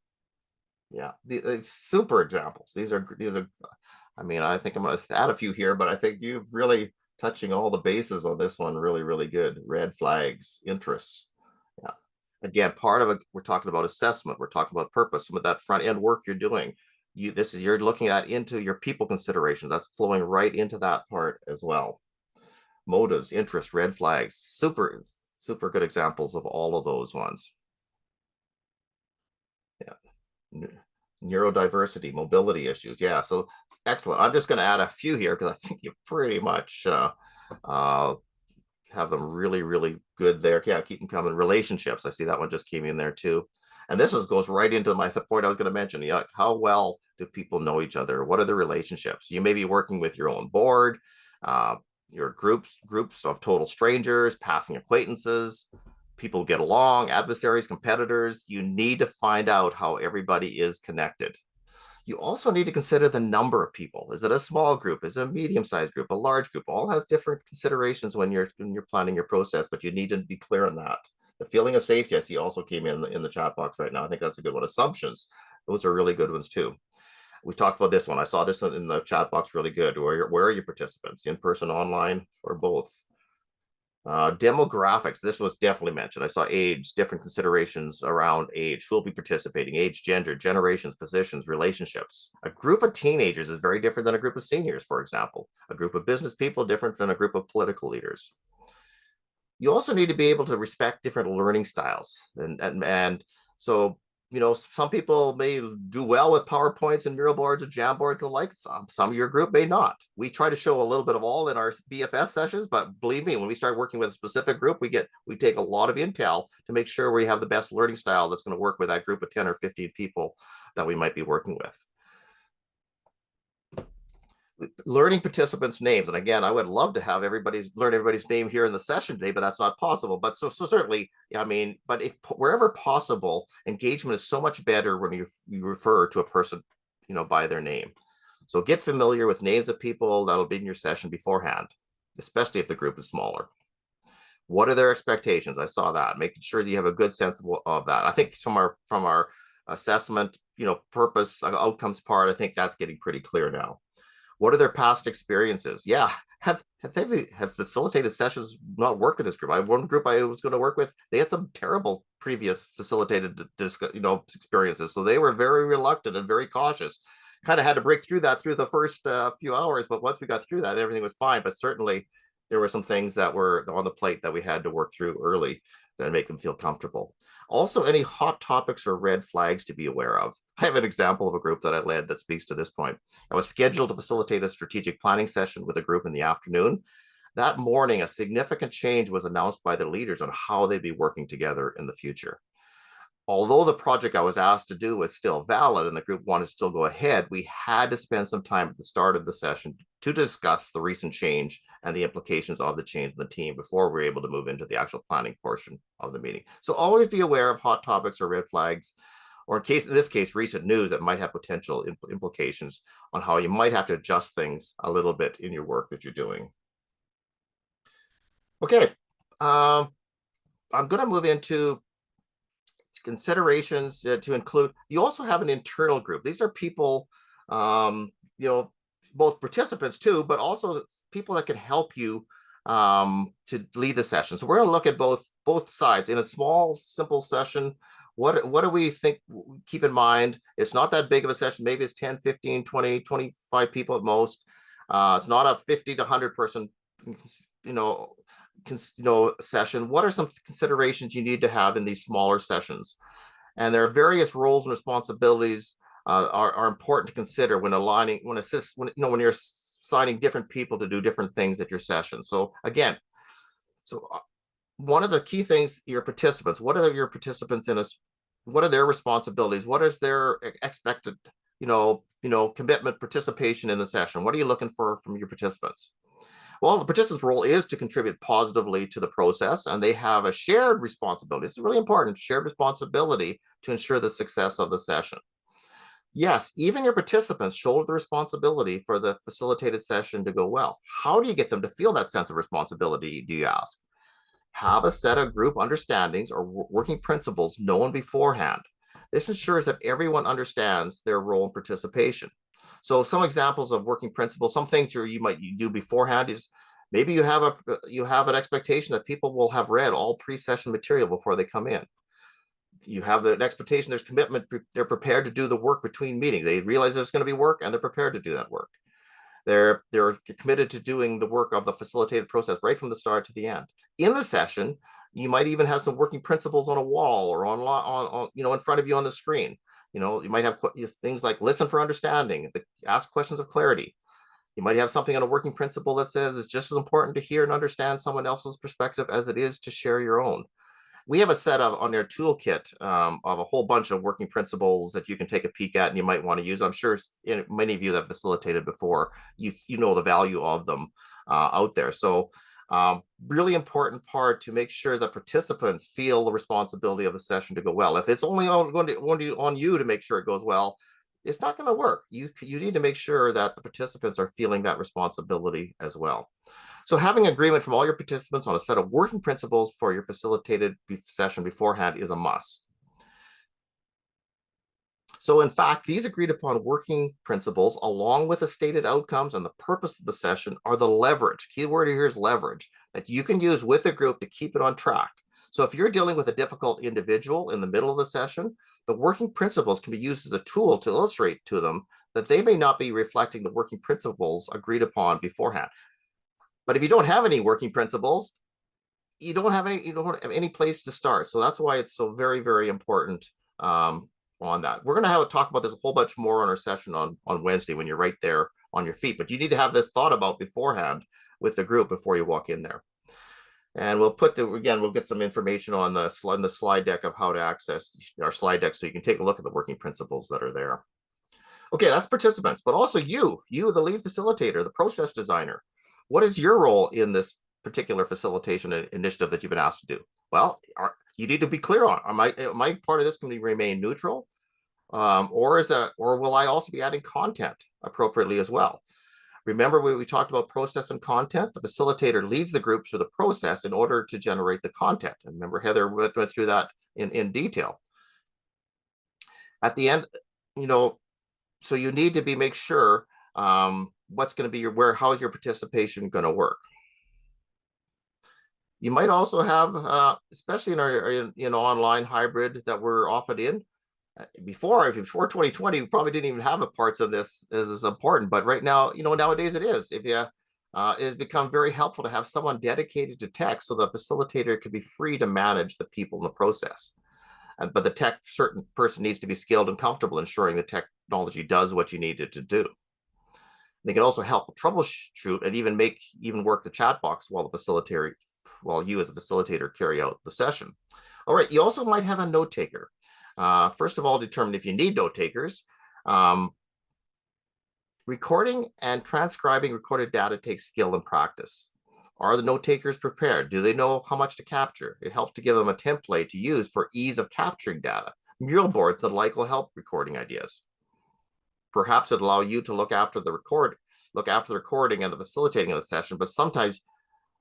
Yeah, the super examples. These are. I mean, I think I'm going to add a few here, but I think you've really touching all the bases on this one. Really, really good. Red flags, interests. Yeah. Again, part of it, we're talking about assessment. We're talking about purpose. Some of that front end work you're doing. You're looking at into your people considerations. That's flowing right into that part as well. Motives, interest, red flags. Super good examples of all of those ones. Yeah. Neurodiversity, mobility issues. Yeah, so excellent. I'm just going to add a few here because I think you pretty much have them really, really good there. Yeah, keep them coming. Relationships. I see that one just came in there too. And this goes right into the point I was going to mention. Yeah, how well do people know each other? What are the relationships? You may be working with your own board, your groups of total strangers, passing acquaintances. People get along, adversaries, competitors. You need to find out how everybody is connected. You also need to consider the number of people. Is it a small group? Is it a medium-sized group? A large group? All has different considerations when you're planning your process, but you need to be clear on that. The feeling of safety, I see, also came in the chat box right now. I think that's a good one. Assumptions, those are really good ones too. We talked about this one. I saw this in the chat box really good. Where are your participants? In person, online, or both? Demographics, this was definitely mentioned. I saw age, different considerations around age, who will be participating, age, gender, generations, positions, relationships. A group of teenagers is very different than a group of seniors, for example. A group of business people different than a group of political leaders. You also need to be able to respect different learning styles. And so, some people may do well with PowerPoints and mural boards and Jamboards and like some of your group may not. We try to show a little bit of all in our BFS sessions, but believe me, when we start working with a specific group, we take a lot of intel to make sure we have the best learning style that's going to work with that group of 10 or 15 people that we might be working with. learning participants' names. And again, I would love to have learn everybody's name here in the session today, but that's not possible. But so certainly, I mean, but if wherever possible, engagement is so much better when you refer to a person, by their name. So get familiar with names of people that'll be in your session beforehand, especially if the group is smaller. What are their expectations? I saw that. Making sure that you have a good sense of that. I think from our assessment, purpose, outcomes part, I think that's getting pretty clear now. What are their past experiences? Yeah, have facilitated sessions not worked with this group? I had one group I was going to work with. They had some terrible previous facilitated experiences, so they were very reluctant and very cautious. Kind of had to break through that through the first few hours, but once we got through that, everything was fine. But certainly, there were some things that were on the plate that we had to work through early to make them feel comfortable. Also, any hot topics or red flags to be aware of. I have an example of a group that I led that speaks to this point. I was scheduled to facilitate a strategic planning session with a group in the afternoon. That morning, a significant change was announced by the leaders on how they'd be working together in the future. Although the project I was asked to do was still valid and the group wanted to still go ahead, we had to spend some time at the start of the session to discuss the recent change and the implications of the change in the team before we were able to move into the actual planning portion of the meeting. So always be aware of hot topics or red flags, or in this case, recent news that might have potential implications on how you might have to adjust things a little bit in your work that you're doing. Okay, I'm going to move into considerations to include. You also have an internal group. These are people, both participants too, but also people that can help you to lead the session. So we're going to look at both sides in a small, simple session. What do we think? Keep in mind, it's not that big of a session. Maybe it's 10, 15, 20, 25 people at most. It's not a 50 to 100 person, session. What are some considerations you need to have in these smaller sessions? And there are various roles and responsibilities are important to consider when when you're assigning different people to do different things at your session. So again, one of the key things, your participants, what are your participants what are their responsibilities? What is their expected, commitment, participation in the session? What are you looking for from your participants? Well, the participant's role is to contribute positively to the process, and they have a shared responsibility. It's really important, shared responsibility to ensure the success of the session. Yes, even your participants shoulder the responsibility for the facilitated session to go well. How do you get them to feel that sense of responsibility, do you ask? Have a set of group understandings or working principles known beforehand. This ensures that everyone understands their role in participation. So some examples of working principles, some things you might do beforehand is maybe you have an expectation that people will have read all pre-session material before they come in. You have an expectation, there's commitment, they're prepared to do the work between meetings. They realize there's going to be work and they're prepared to do that work. They're committed to doing the work of the facilitated process right from the start to the end. In the session, you might even have some working principles on a wall or on in front of you on the screen. You might have things like listen for understanding, ask questions of clarity. You might have something on a working principle that says it's just as important to hear and understand someone else's perspective as it is to share your own. We have a set of on their toolkit of a whole bunch of working principles that you can take a peek at and you might want to use. I'm sure many of you that have facilitated before, you know the value of them out there. So really important part to make sure that participants feel the responsibility of the session to go well. If it's only on you to make sure it goes well, it's not going to work. You need to make sure that the participants are feeling that responsibility as well. So having agreement from all your participants on a set of working principles for your facilitated session beforehand is a must. So in fact, these agreed upon working principles, along with the stated outcomes and the purpose of the session, are the leverage. Key word here is leverage that you can use with a group to keep it on track. So if you're dealing with a difficult individual in the middle of the session, the working principles can be used as a tool to illustrate to them that they may not be reflecting the working principles agreed upon beforehand. But if you don't have any working principles, you don't have any place to start. So that's why it's so very, very important on that. We're going to have a talk about this a whole bunch more on our session on Wednesday when you're right there on your feet. But you need to have this thought about beforehand with the group before you walk in there. And we'll get some information on the slide deck of how to access our slide deck so you can take a look at the working principles that are there. Okay, that's participants, but also you, the lead facilitator, the process designer. What is your role in this particular facilitation initiative that you've been asked to do? Well, you need to be clear on, am I part of this can remain neutral? Or will I also be adding content appropriately as well? Remember we talked about process and content? The facilitator leads the group through the process in order to generate the content. And remember, Heather went through that in detail. At the end, you know, so you need to make sure what's going to be how is your participation going to work. You might also have, especially in our online hybrid that we're often in, before 2020, we probably didn't even have a parts of this as important, but right now, nowadays it is. If you it has become very helpful to have someone dedicated to tech, so the facilitator can be free to manage the people in the process. But the certain person needs to be skilled and comfortable ensuring the technology does what you need it to do. They can also help troubleshoot and even work the chat box while you as the facilitator carry out the session. All right, you also might have a note taker. First of all, determine if you need note takers. Recording and transcribing recorded data takes skill and practice. Are the note takers prepared? Do they know how much to capture? It helps to give them a template to use for ease of capturing data. Mural boards that will help recording ideas. Perhaps it'll allow you to look after the recording and the facilitating of the session, but sometimes,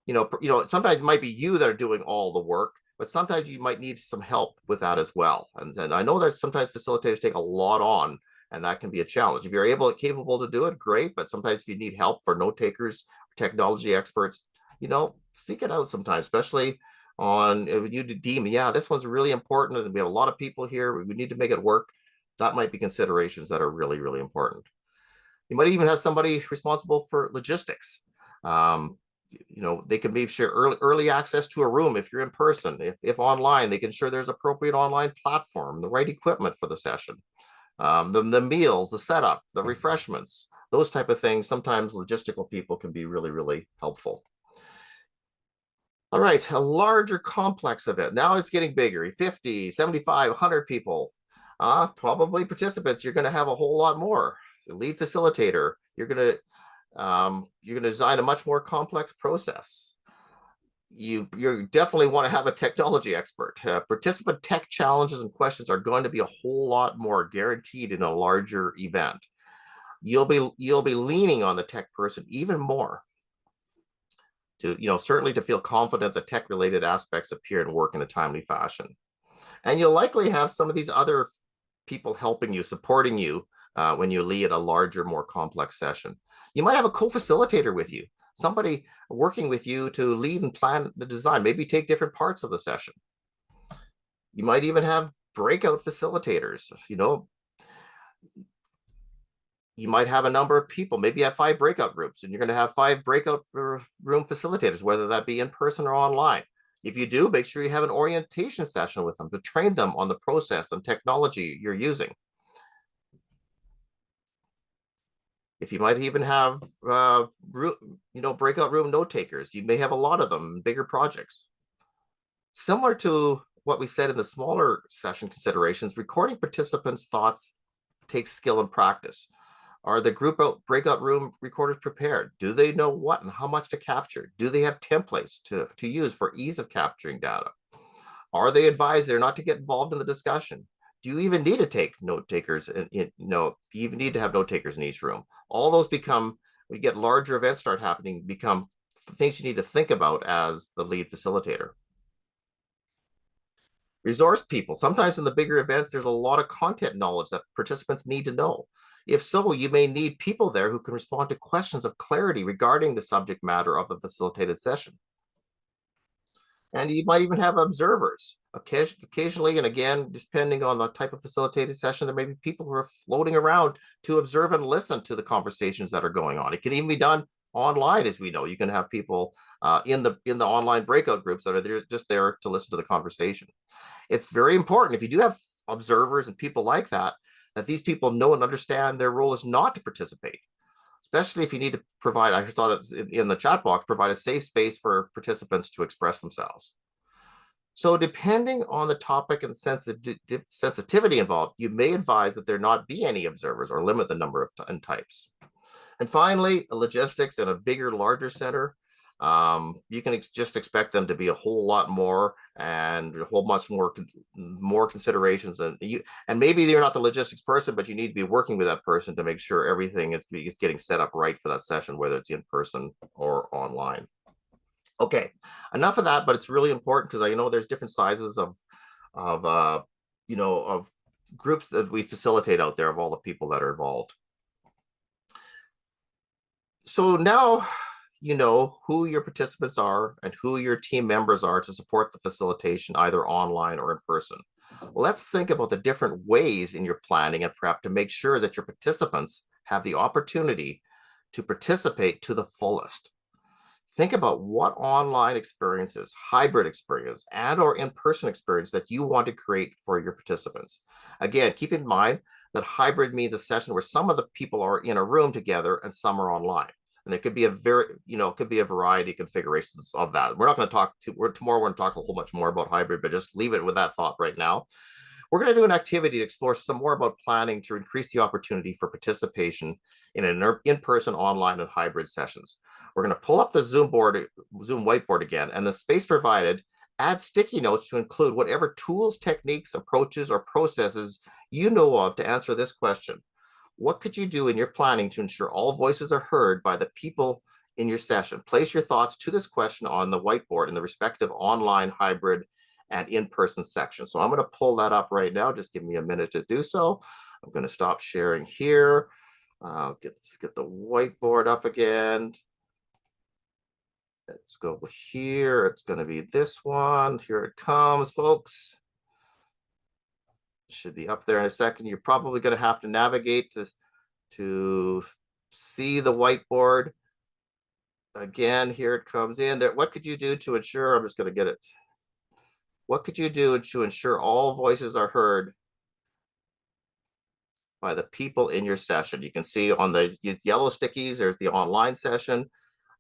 sometimes it might be you that are doing all the work, but sometimes you might need some help with that as well. And I know that sometimes facilitators take a lot on, and that can be a challenge. If you're capable to do it, great, but sometimes if you need help for note takers, technology experts, seek it out sometimes, especially on when you deem, yeah, this one's really important and we have a lot of people here, we need to make it work. That might be considerations that are really, really important. You might even have somebody responsible for logistics. They can maybe share early access to a room if you're in person. If online, they can ensure there's appropriate online platform, the right equipment for the session, the meals, the setup, the refreshments, those type of things. Sometimes logistical people can be really, really helpful. All right, a larger complex event. Now it's getting bigger, 50, 75, 100 people. Probably participants, you're going to have a whole lot more. The lead facilitator, you're going to design a much more complex process. You definitely want to have a technology expert. Participant tech challenges and questions are going to be a whole lot more guaranteed in a larger event. You'll be leaning on the tech person even more to, certainly to feel confident that tech related aspects appear and work in a timely fashion. And you'll likely have some of these other people helping you, supporting you when you lead a larger, more complex session. You might have a co-facilitator with you, somebody working with you to lead and plan the design, maybe take different parts of the session. You might even have breakout facilitators. You might have a number of people, maybe you have 5 breakout groups, and you're going to have 5 breakout room facilitators, whether that be in person or online. If you do, make sure you have an orientation session with them to train them on the process and technology you're using. If you might even have, breakout room note takers, you may have a lot of them in bigger projects. Similar to what we said in the smaller session considerations, recording participants' thoughts takes skill and practice. Are the breakout room recorders prepared? Do they know what and how much to capture? Do they have templates to use for ease of capturing data? Are they advised they're not to get involved in the discussion? Do you even need to take note takers? You even need to have note takers in each room. All those when you get larger events start happening, become things you need to think about as the lead facilitator. Resource people. Sometimes in the bigger events, there's a lot of content knowledge that participants need to know. If so, you may need people there who can respond to questions of clarity regarding the subject matter of the facilitated session. And you might even have observers. Occasionally, and again, depending on the type of facilitated session, there may be people who are floating around to observe and listen to the conversations that are going on. It can even be done online, as we know. You can have people in the online breakout groups that are just there to listen to the conversation. It's very important, if you do have observers and people like that these people know and understand their role is not to participate, especially if you need to provide, I saw that in the chat box, provide a safe space for participants to express themselves. So depending on the topic and sensitivity involved, you may advise that there not be any observers or limit the number of types. And finally, logistics in a bigger, larger center, you can just expect them to be a whole lot more and a whole much more considerations. And maybe you're not the logistics person, but you need to be working with that person to make sure everything is getting set up right for that session, whether it's in person or online. Okay, enough of that, but it's really important because I know there's different sizes of of groups that we facilitate out there of all the people that are involved. So now you know who your participants are and who your team members are to support the facilitation, either online or in person. Well, let's think about the different ways in your planning and prep to make sure that your participants have the opportunity to participate to the fullest. Think about what online experiences, hybrid experience, and or in-person experience that you want to create for your participants. Again, keep in mind that hybrid means a session where some of the people are in a room together and some are online. And there could be it could be a variety of configurations of that. We're not going to talk tomorrow. We're going to talk a whole much more about hybrid, but just leave it with that thought right now. We're going to do an activity to explore some more about planning to increase the opportunity for participation in an in-person, online, and hybrid sessions. We're going to pull up the Zoom whiteboard again, and the space provided, add sticky notes to include whatever tools, techniques, approaches, or processes you know of to answer this question. What could you do in your planning to ensure all voices are heard by the people in your session? Place your thoughts to this question on the whiteboard in the respective online, hybrid, and in-person section. So I'm going to pull that up right now. Just give me a minute to do so. I'm going to stop sharing here. Get the whiteboard up again. Let's go here. It's going to be this one. Here it comes, folks. Should be up there in a second. You're probably going to have to navigate to see the whiteboard. Again, here it comes in there. What could you do to ensure, I'm just going to get it. What could you do to ensure all voices are heard by the people in your session? You can see on the yellow stickies, there's the online session.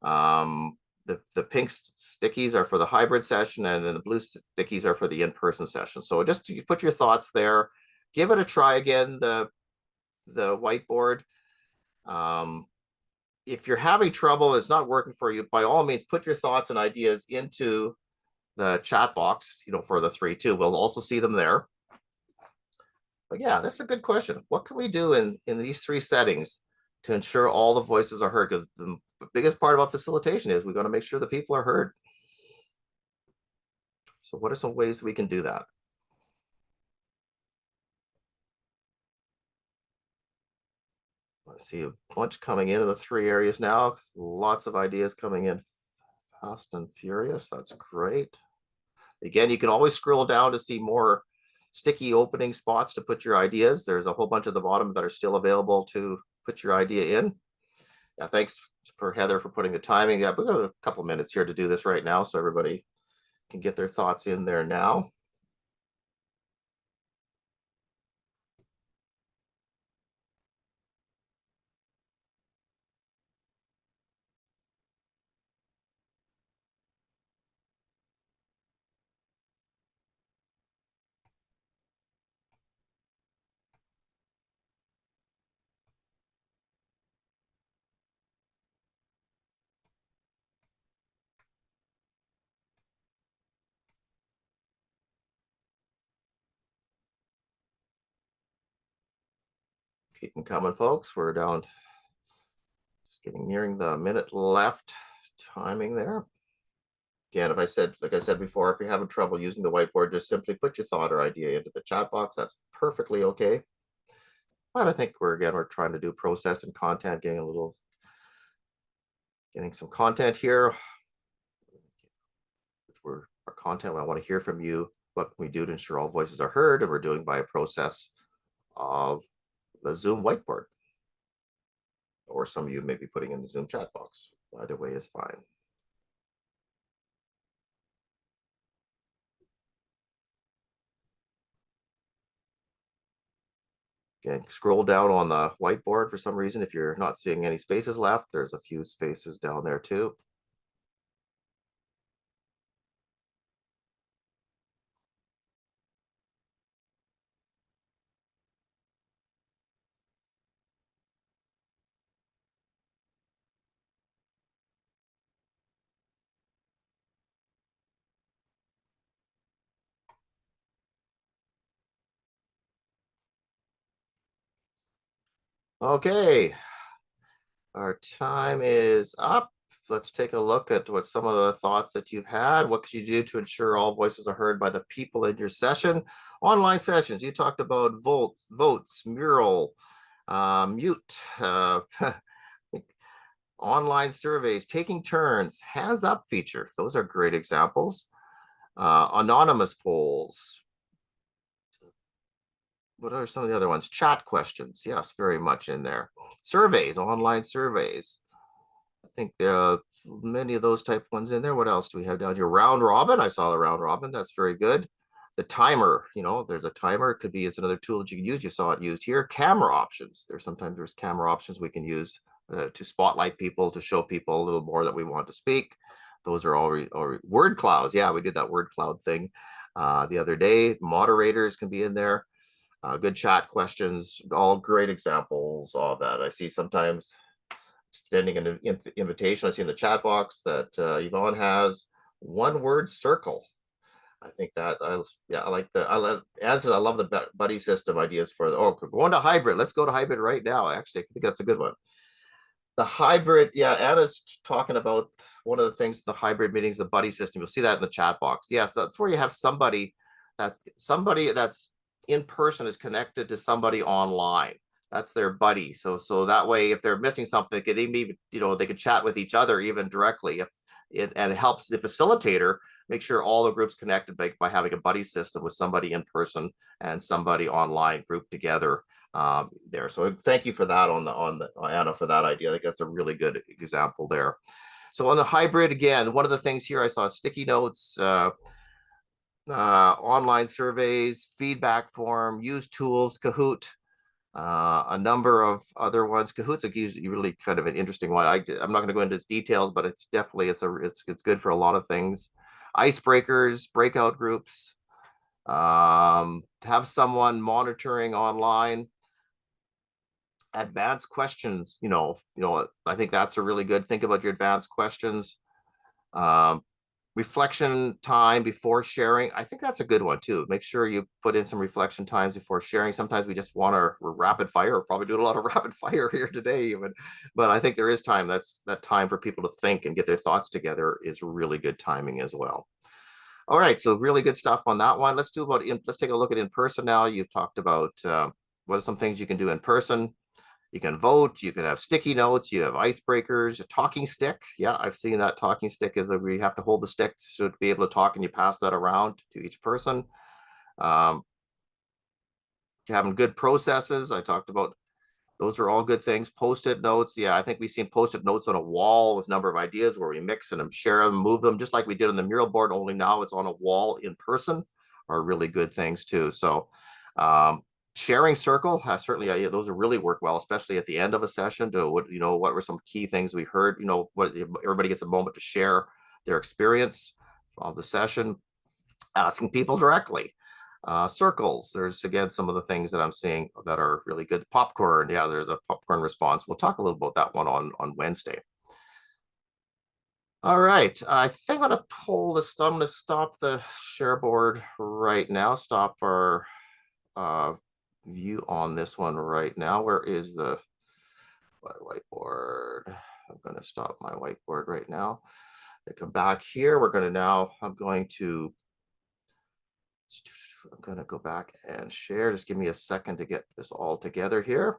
The pink stickies are for the hybrid session, and then the blue stickies are for the in-person session. So just you put your thoughts there. Give it a try again, the whiteboard. If you're having trouble, it's not working for you, by all means, put your thoughts and ideas into the chat box, for the 3 too. We'll also see them there. But yeah, that's a good question. What can we do in these 3 settings to ensure all the voices are heard? Because the biggest part about facilitation is we've got to make sure the people are heard. So what are some ways we can do that? Let's see a bunch coming into the 3 areas now. Lots of ideas coming in fast and furious. That's great. Again, you can always scroll down to see more sticky opening spots to put your ideas. There's a whole bunch at the bottom that are still available to put your idea in. Yeah, thanks for Heather for putting the timing. Yeah, we've got a couple minutes here to do this right now, so everybody can get their thoughts in there now. Keep them coming, folks. We're down, just nearing the minute left timing there. Again, like I said before, if you're having trouble using the whiteboard, just simply put your thought or idea into the chat box. That's perfectly okay. But I think we're trying to do process and content, getting some content here. Our content, I want to hear from you. What can we do to ensure all voices are heard? And we're doing by a process of the Zoom whiteboard. Or some of you may be putting in the Zoom chat box. Either way is fine. Again, scroll down on the whiteboard for some reason. If you're not seeing any spaces left, there's a few spaces down there too. Okay, our time is up. Let's take a look at what some of the thoughts that you've had. What could you do to ensure all voices are heard by the people in your session? Online sessions, you talked about votes, mural, mute, online surveys, taking turns, hands up feature. Those are great examples. Anonymous polls. What are some of the other ones? Chat questions. Yes, very much in there. Surveys, online surveys. I think there are many of those type ones in there. What else do we have down here? Round robin. I saw the round robin. That's very good. The timer, there's a timer. It could be, it's another tool that you can use. You saw it used here. Camera options. There's camera options we can use to spotlight people, to show people a little more that we want to speak. Those are all word clouds. Yeah, we did that word cloud thing the other day. Moderators can be in there. Good chat questions, all great examples of that. I see sometimes sending an invitation. I see in the chat box that Yvonne has one word circle. I think that I like the I love the buddy system ideas for going to hybrid. Let's go to hybrid right now. Actually, I think that's a good one. The hybrid, yeah, Anna's talking about one of the things, the hybrid meetings, the buddy system. You'll see that in the chat box. Yes, that's where you have somebody that's in person is connected to somebody online. That's their buddy. So that way, if they're missing something, they maybe they could chat with each other even directly. And it helps the facilitator make sure all the groups connected by having a buddy system with somebody in person and somebody online grouped together there. So thank you for that on the Anna for that idea. I think that's a really good example there. So on the hybrid, again, one of the things here I saw sticky notes, online surveys, feedback form, use tools, Kahoot, a number of other ones. Kahoot's a really kind of an interesting one. I'm not going to go into its details, but it's definitely it's good for a lot of things. Icebreakers, breakout groups, have someone monitoring online. Advanced questions, I think that's a really good. Think about your advanced questions. Um, reflection time before sharing. I think that's a good one too. Make sure you put in some reflection times before sharing. Sometimes we just want to rapid fire. We're probably doing a lot of rapid fire here today, even, but I think there is time. That's that time for people to think and get their thoughts together is really good timing as well. All right, so really good stuff on that one. Let's take a look at in person now. You've talked about what are some things you can do in person. You can vote, you can have sticky notes, you have icebreakers, a talking stick. Yeah, I've seen that talking stick is that we have to hold the stick to be able to talk and you pass that around to each person. Um, having good processes. I talked about those are all good things. Post-it notes. Yeah, I think we've seen post-it notes on a wall with a number of ideas where we mix and share them, move them, just like we did on the mural board, only now it's on a wall in person are really good things too. So sharing circle has certainly, those are really work well, especially at the end of a session to what were some key things we heard, what everybody gets a moment to share their experience of the session, asking people directly. Circles, there's again some of the things that I'm seeing that are really good. Popcorn, yeah, there's a popcorn response. We'll talk a little about that one on Wednesday. All right, I think I'm going to pull this. I'm going to stop the share board right now. Stop our view on this one right now. Where is the whiteboard? I'm going to stop my whiteboard right now. I come back here. I'm going to go back and share. Just give me a second to get this all together here.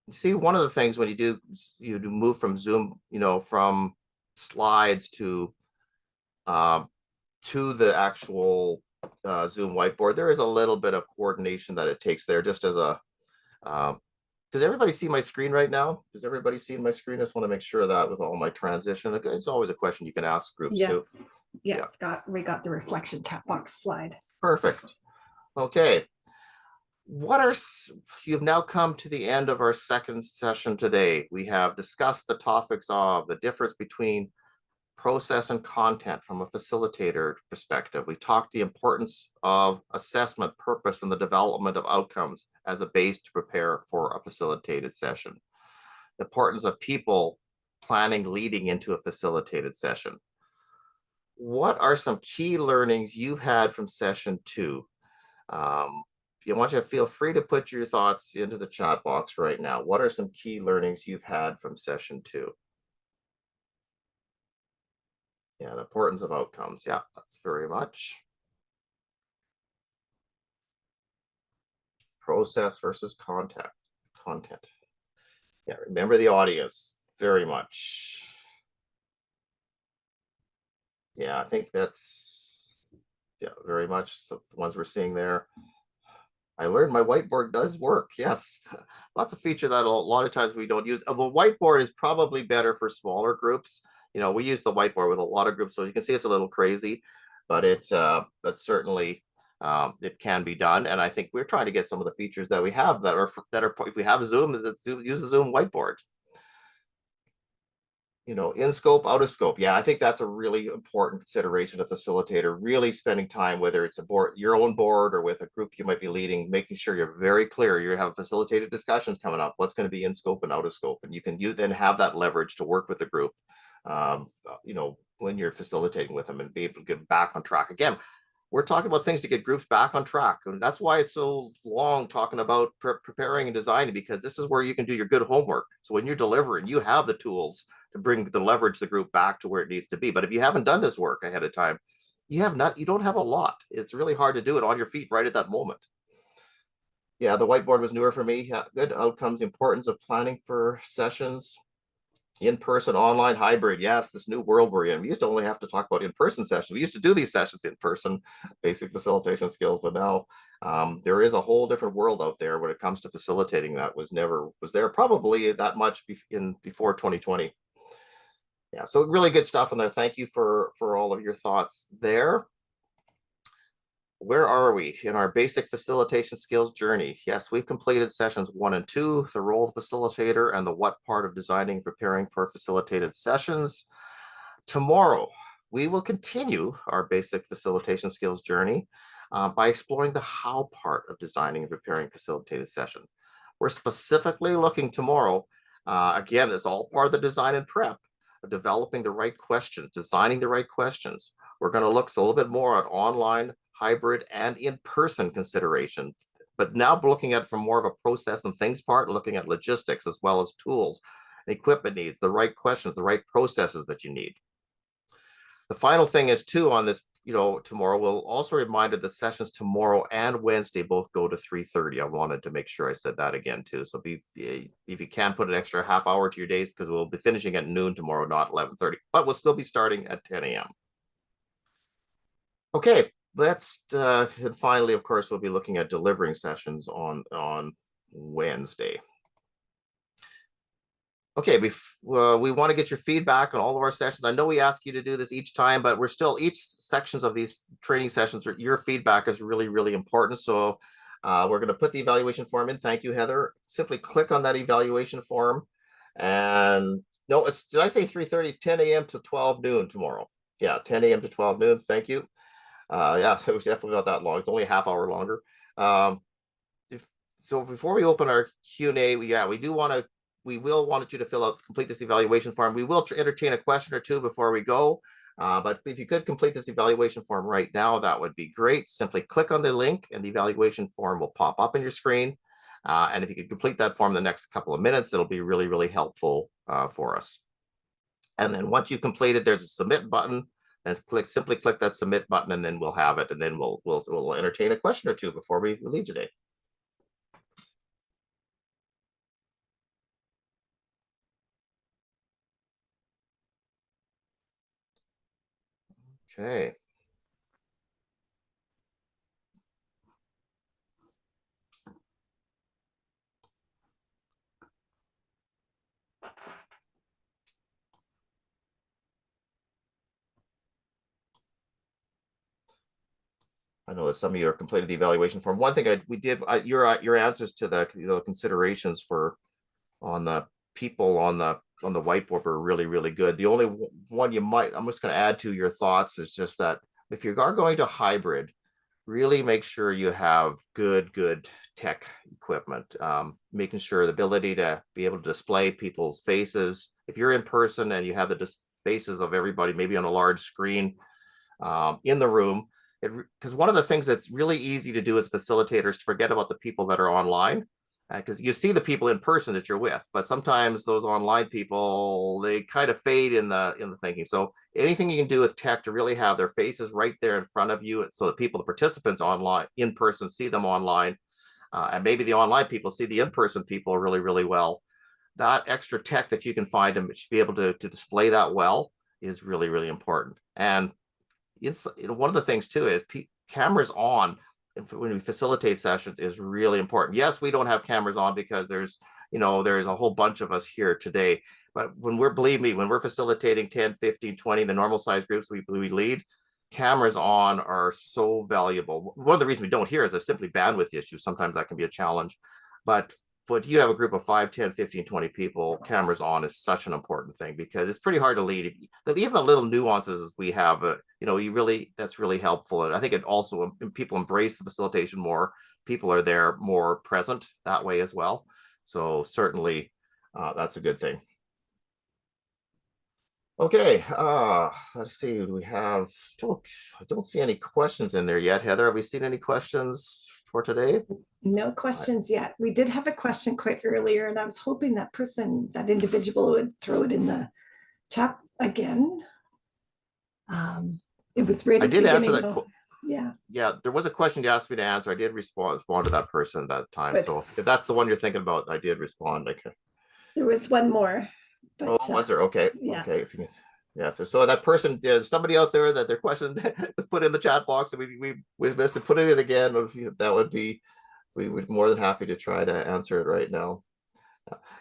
You see, one of the things when you move from Zoom, from slides to the actual Zoom whiteboard, there is a little bit of coordination that it takes there. Just as a, does everybody see my screen right now? Does everybody see my screen? I just want to make sure of that with all my transition. It's always a question you can ask groups too. Yes, we got the reflection chat box slide. Perfect. Okay. You've now come to the end of our second session today. We have discussed the topics of the difference between process and content from a facilitator perspective. We talked the importance of assessment, purpose, and the development of outcomes as a base to prepare for a facilitated session. The importance of people planning leading into a facilitated session. What are some key learnings you've had from session 2? you want you to feel free to put your thoughts into the chat box right now. What are some key learnings you've had from session 2? Yeah, the importance of outcomes. Yeah, that's very much. Process versus content. Yeah, remember the audience very much. Yeah, I think that's, yeah, very much. So the ones we're seeing there. I learned my whiteboard does work. Yes, lots of feature that a lot of times we don't use. The whiteboard is probably better for smaller groups. We use the whiteboard with a lot of groups, so you can see it's a little crazy, but but certainly it can be done. And I think we're trying to get some of the features that we have that are if we have Zoom, use a Zoom whiteboard. In scope, out of scope. Yeah, I think that's a really important consideration of facilitator, really spending time, whether it's a board, your own board, or with a group you might be leading, making sure you're very clear. You have facilitated discussions coming up, what's going to be in scope and out of scope. And you then have that leverage to work with the group, when you're facilitating with them and be able to get back on track. Again, we're talking about things to get groups back on track. And that's why it's so long talking about preparing and designing, because this is where you can do your good homework. So when you're delivering, you have the tools to leverage the group back to where it needs to be. But if you haven't done this work ahead of time, you don't have a lot. It's really hard to do it on your feet right at that moment. Yeah, the whiteboard was newer for me. Yeah, good outcomes, importance of planning for sessions. In-person, online, hybrid. Yes, this new world we're in. We used to only have to talk about in-person sessions. We used to do these sessions in person, basic facilitation skills, but now there is a whole different world out there when it comes to facilitating that was there probably that much before 2020. Yeah, so really good stuff in there. Thank you for all of your thoughts there. Where are we in our basic facilitation skills journey? Yes, we've completed sessions 1 and 2, the role of facilitator and the what part of designing and preparing for facilitated sessions. Tomorrow, we will continue our basic facilitation skills journey by exploring the how part of designing and preparing facilitated sessions. We're specifically looking tomorrow, again, it's all part of the design and prep, of developing the right questions, designing the right questions. We're going to look a little bit more at online, hybrid, and in-person consideration, but now looking at it from more of a process and things part, looking at logistics as well as tools, equipment needs, the right questions, the right processes that you need. The final thing is too on this, tomorrow, we'll also remind that the sessions tomorrow and Wednesday both go to 3:30. I wanted to make sure I said that again too. So if you can put an extra half hour to your days, because we'll be finishing at noon tomorrow, not 11:30, but we'll still be starting at 10 a.m. Okay, and finally, of course, we'll be looking at delivering sessions on Wednesday. Okay, we want to get your feedback on all of our sessions. I know we ask you to do this each time, but each sections of these training sessions, your feedback is really, really important. So we're going to put the evaluation form in. Thank you, Heather. Simply click on that evaluation form. And no, did I say 3:30? 10 a.m. to 12 noon tomorrow. Yeah, 10 a.m. to 12 noon. Thank you. Yeah, so it was definitely not that long. It's only a half hour longer. So before we open our Q&A, we will want you to complete this evaluation form. We will entertain a question or two before we go. But if you could complete this evaluation form right now, that would be great. Simply click on the link and the evaluation form will pop up on your screen. And if you could complete that form in the next couple of minutes, it'll be really, really helpful for us. And then once you've completed, there's a submit button. And simply click that submit button, and then we'll have it. And then we'll entertain a question or two before we leave today. Okay. I know that some of you are completed the evaluation form. One thing your answers to the considerations on the people on the whiteboard were really, really good. The only one I'm just going to add to your thoughts is just that if you are going to hybrid, really make sure you have good tech equipment, making sure the ability to be able to display people's faces. If you're in person and you have the faces of everybody, maybe on a large screen in the room, because one of the things that's really easy to do as facilitators to forget about the people that are online, because you see the people in person that you're with, but sometimes those online people, they kind of fade in the thinking. So anything you can do with tech to really have their faces right there in front of you, so that people, the participants online in person, see them online, and maybe the online people see the in-person people really, really well. That extra tech that you can find and be able to display that well is really, really important. And it's, one of the things too is cameras on when we facilitate sessions is really important. Yes, we don't have cameras on because there's a whole bunch of us here today. But believe me, when we're facilitating 10, 15, 20, the normal size groups we lead, cameras on are so valuable. One of the reasons we don't here is a simply bandwidth issue. Sometimes that can be a challenge. But you have a group of 5, 10, 15, 20 people, cameras on is such an important thing, because it's pretty hard to lead. Even the little nuances we have, that's really helpful. And I think it also, people embrace the facilitation more. People are there more present that way as well. So certainly that's a good thing. Okay, let's see. I don't see any questions in there yet. Heather, have we seen any questions for today? No questions yet. We did have a question quite earlier, and I was hoping that individual would throw it in the chat again. It was right I at the did answer beginning. that. Yeah. Yeah, there was a question you asked me to answer. I did respond to that person at that time. Good. So if that's the one you're thinking about, I did respond. Okay. There was one more. Oh, But, was there? Okay. yeah. Okay. If you can, yeah. So that person, there's somebody out there that their question was put in the chat box, and we missed to put it again. That would be, we would more than happy to try to answer it right now.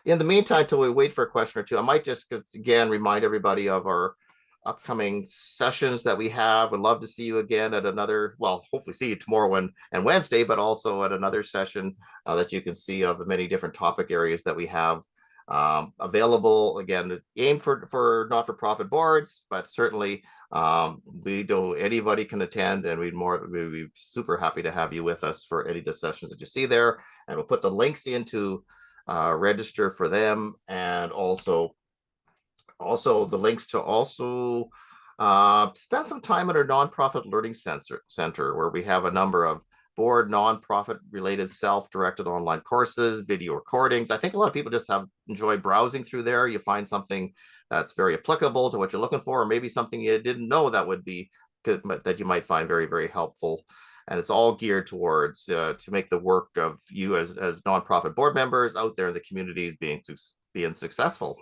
In the meantime, till we wait for a question or two, I might just again remind everybody of our upcoming sessions that we have. Would love to see you again at another, well, hopefully see you tomorrow and Wednesday, but also at another session that you can see of the many different topic areas that we have available. Again, aimed for not-for-profit boards, but certainly anybody can attend, and we'd be super happy to have you with us for any of the sessions that you see there. And we'll put the links into register for them, and also the links to also spend some time at our nonprofit learning center, where we have a number of board nonprofit related self-directed online courses, video recordings. I think a lot of people just enjoy browsing through there. You find something that's very applicable to what you're looking for, or maybe something you didn't know that would be good, that you might find very, very helpful. And it's all geared towards to make the work of you as nonprofit board members out there in the communities being successful.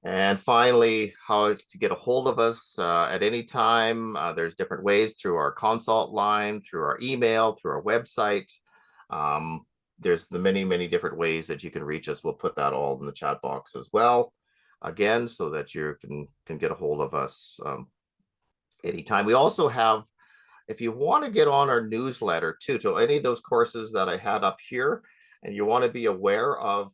And finally, how to get a hold of us at any time. There's different ways through our consult line, through our email, through our website. There's the many, many different ways that you can reach us. We'll put that all in the chat box as well, again, so that you can get a hold of us anytime. We also have, if you want to get on our newsletter too, to any of those courses that I had up here, and you want to be aware of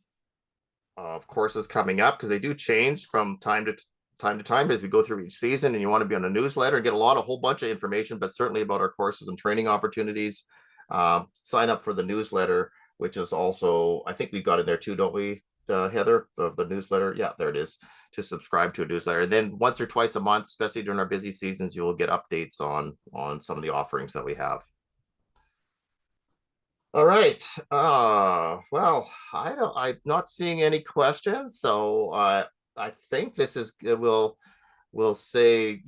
courses coming up, because they do change from time to time as we go through each season, and you want to be on a newsletter and get a whole bunch of information, but certainly about our courses and training opportunities, sign up for the newsletter, which is also, I think we got in there too, don't we, Heather, of the newsletter? Yeah, there it is, to subscribe to a newsletter. And then once or twice a month, especially during our busy seasons, you will get updates on some of the offerings that we have. All right. Well, I'm not seeing any questions, so I think this is, we'll say,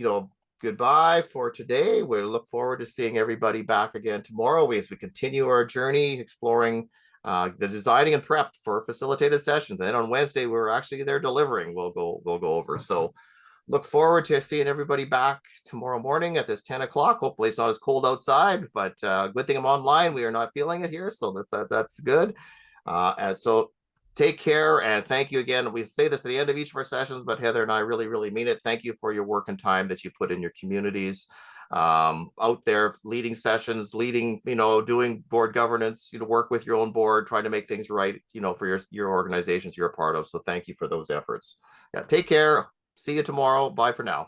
goodbye for today. We look forward to seeing everybody back again tomorrow as we continue our journey exploring the designing and prep for facilitated sessions. And then on Wednesday, we're actually there delivering. We'll go over. So look forward to seeing everybody back tomorrow morning at this 10 o'clock. Hopefully it's not as cold outside, but good thing I'm online. We are not feeling it here, so that's good. And so take care, and thank you again. We say this at the end of each of our sessions, but Heather and I really, really mean it. Thank you for your work and time that you put in your communities, out there leading sessions, doing board governance, work with your own board, trying to make things right, for your organizations you're a part of. So thank you for those efforts. Yeah, take care. See you tomorrow. Bye for now.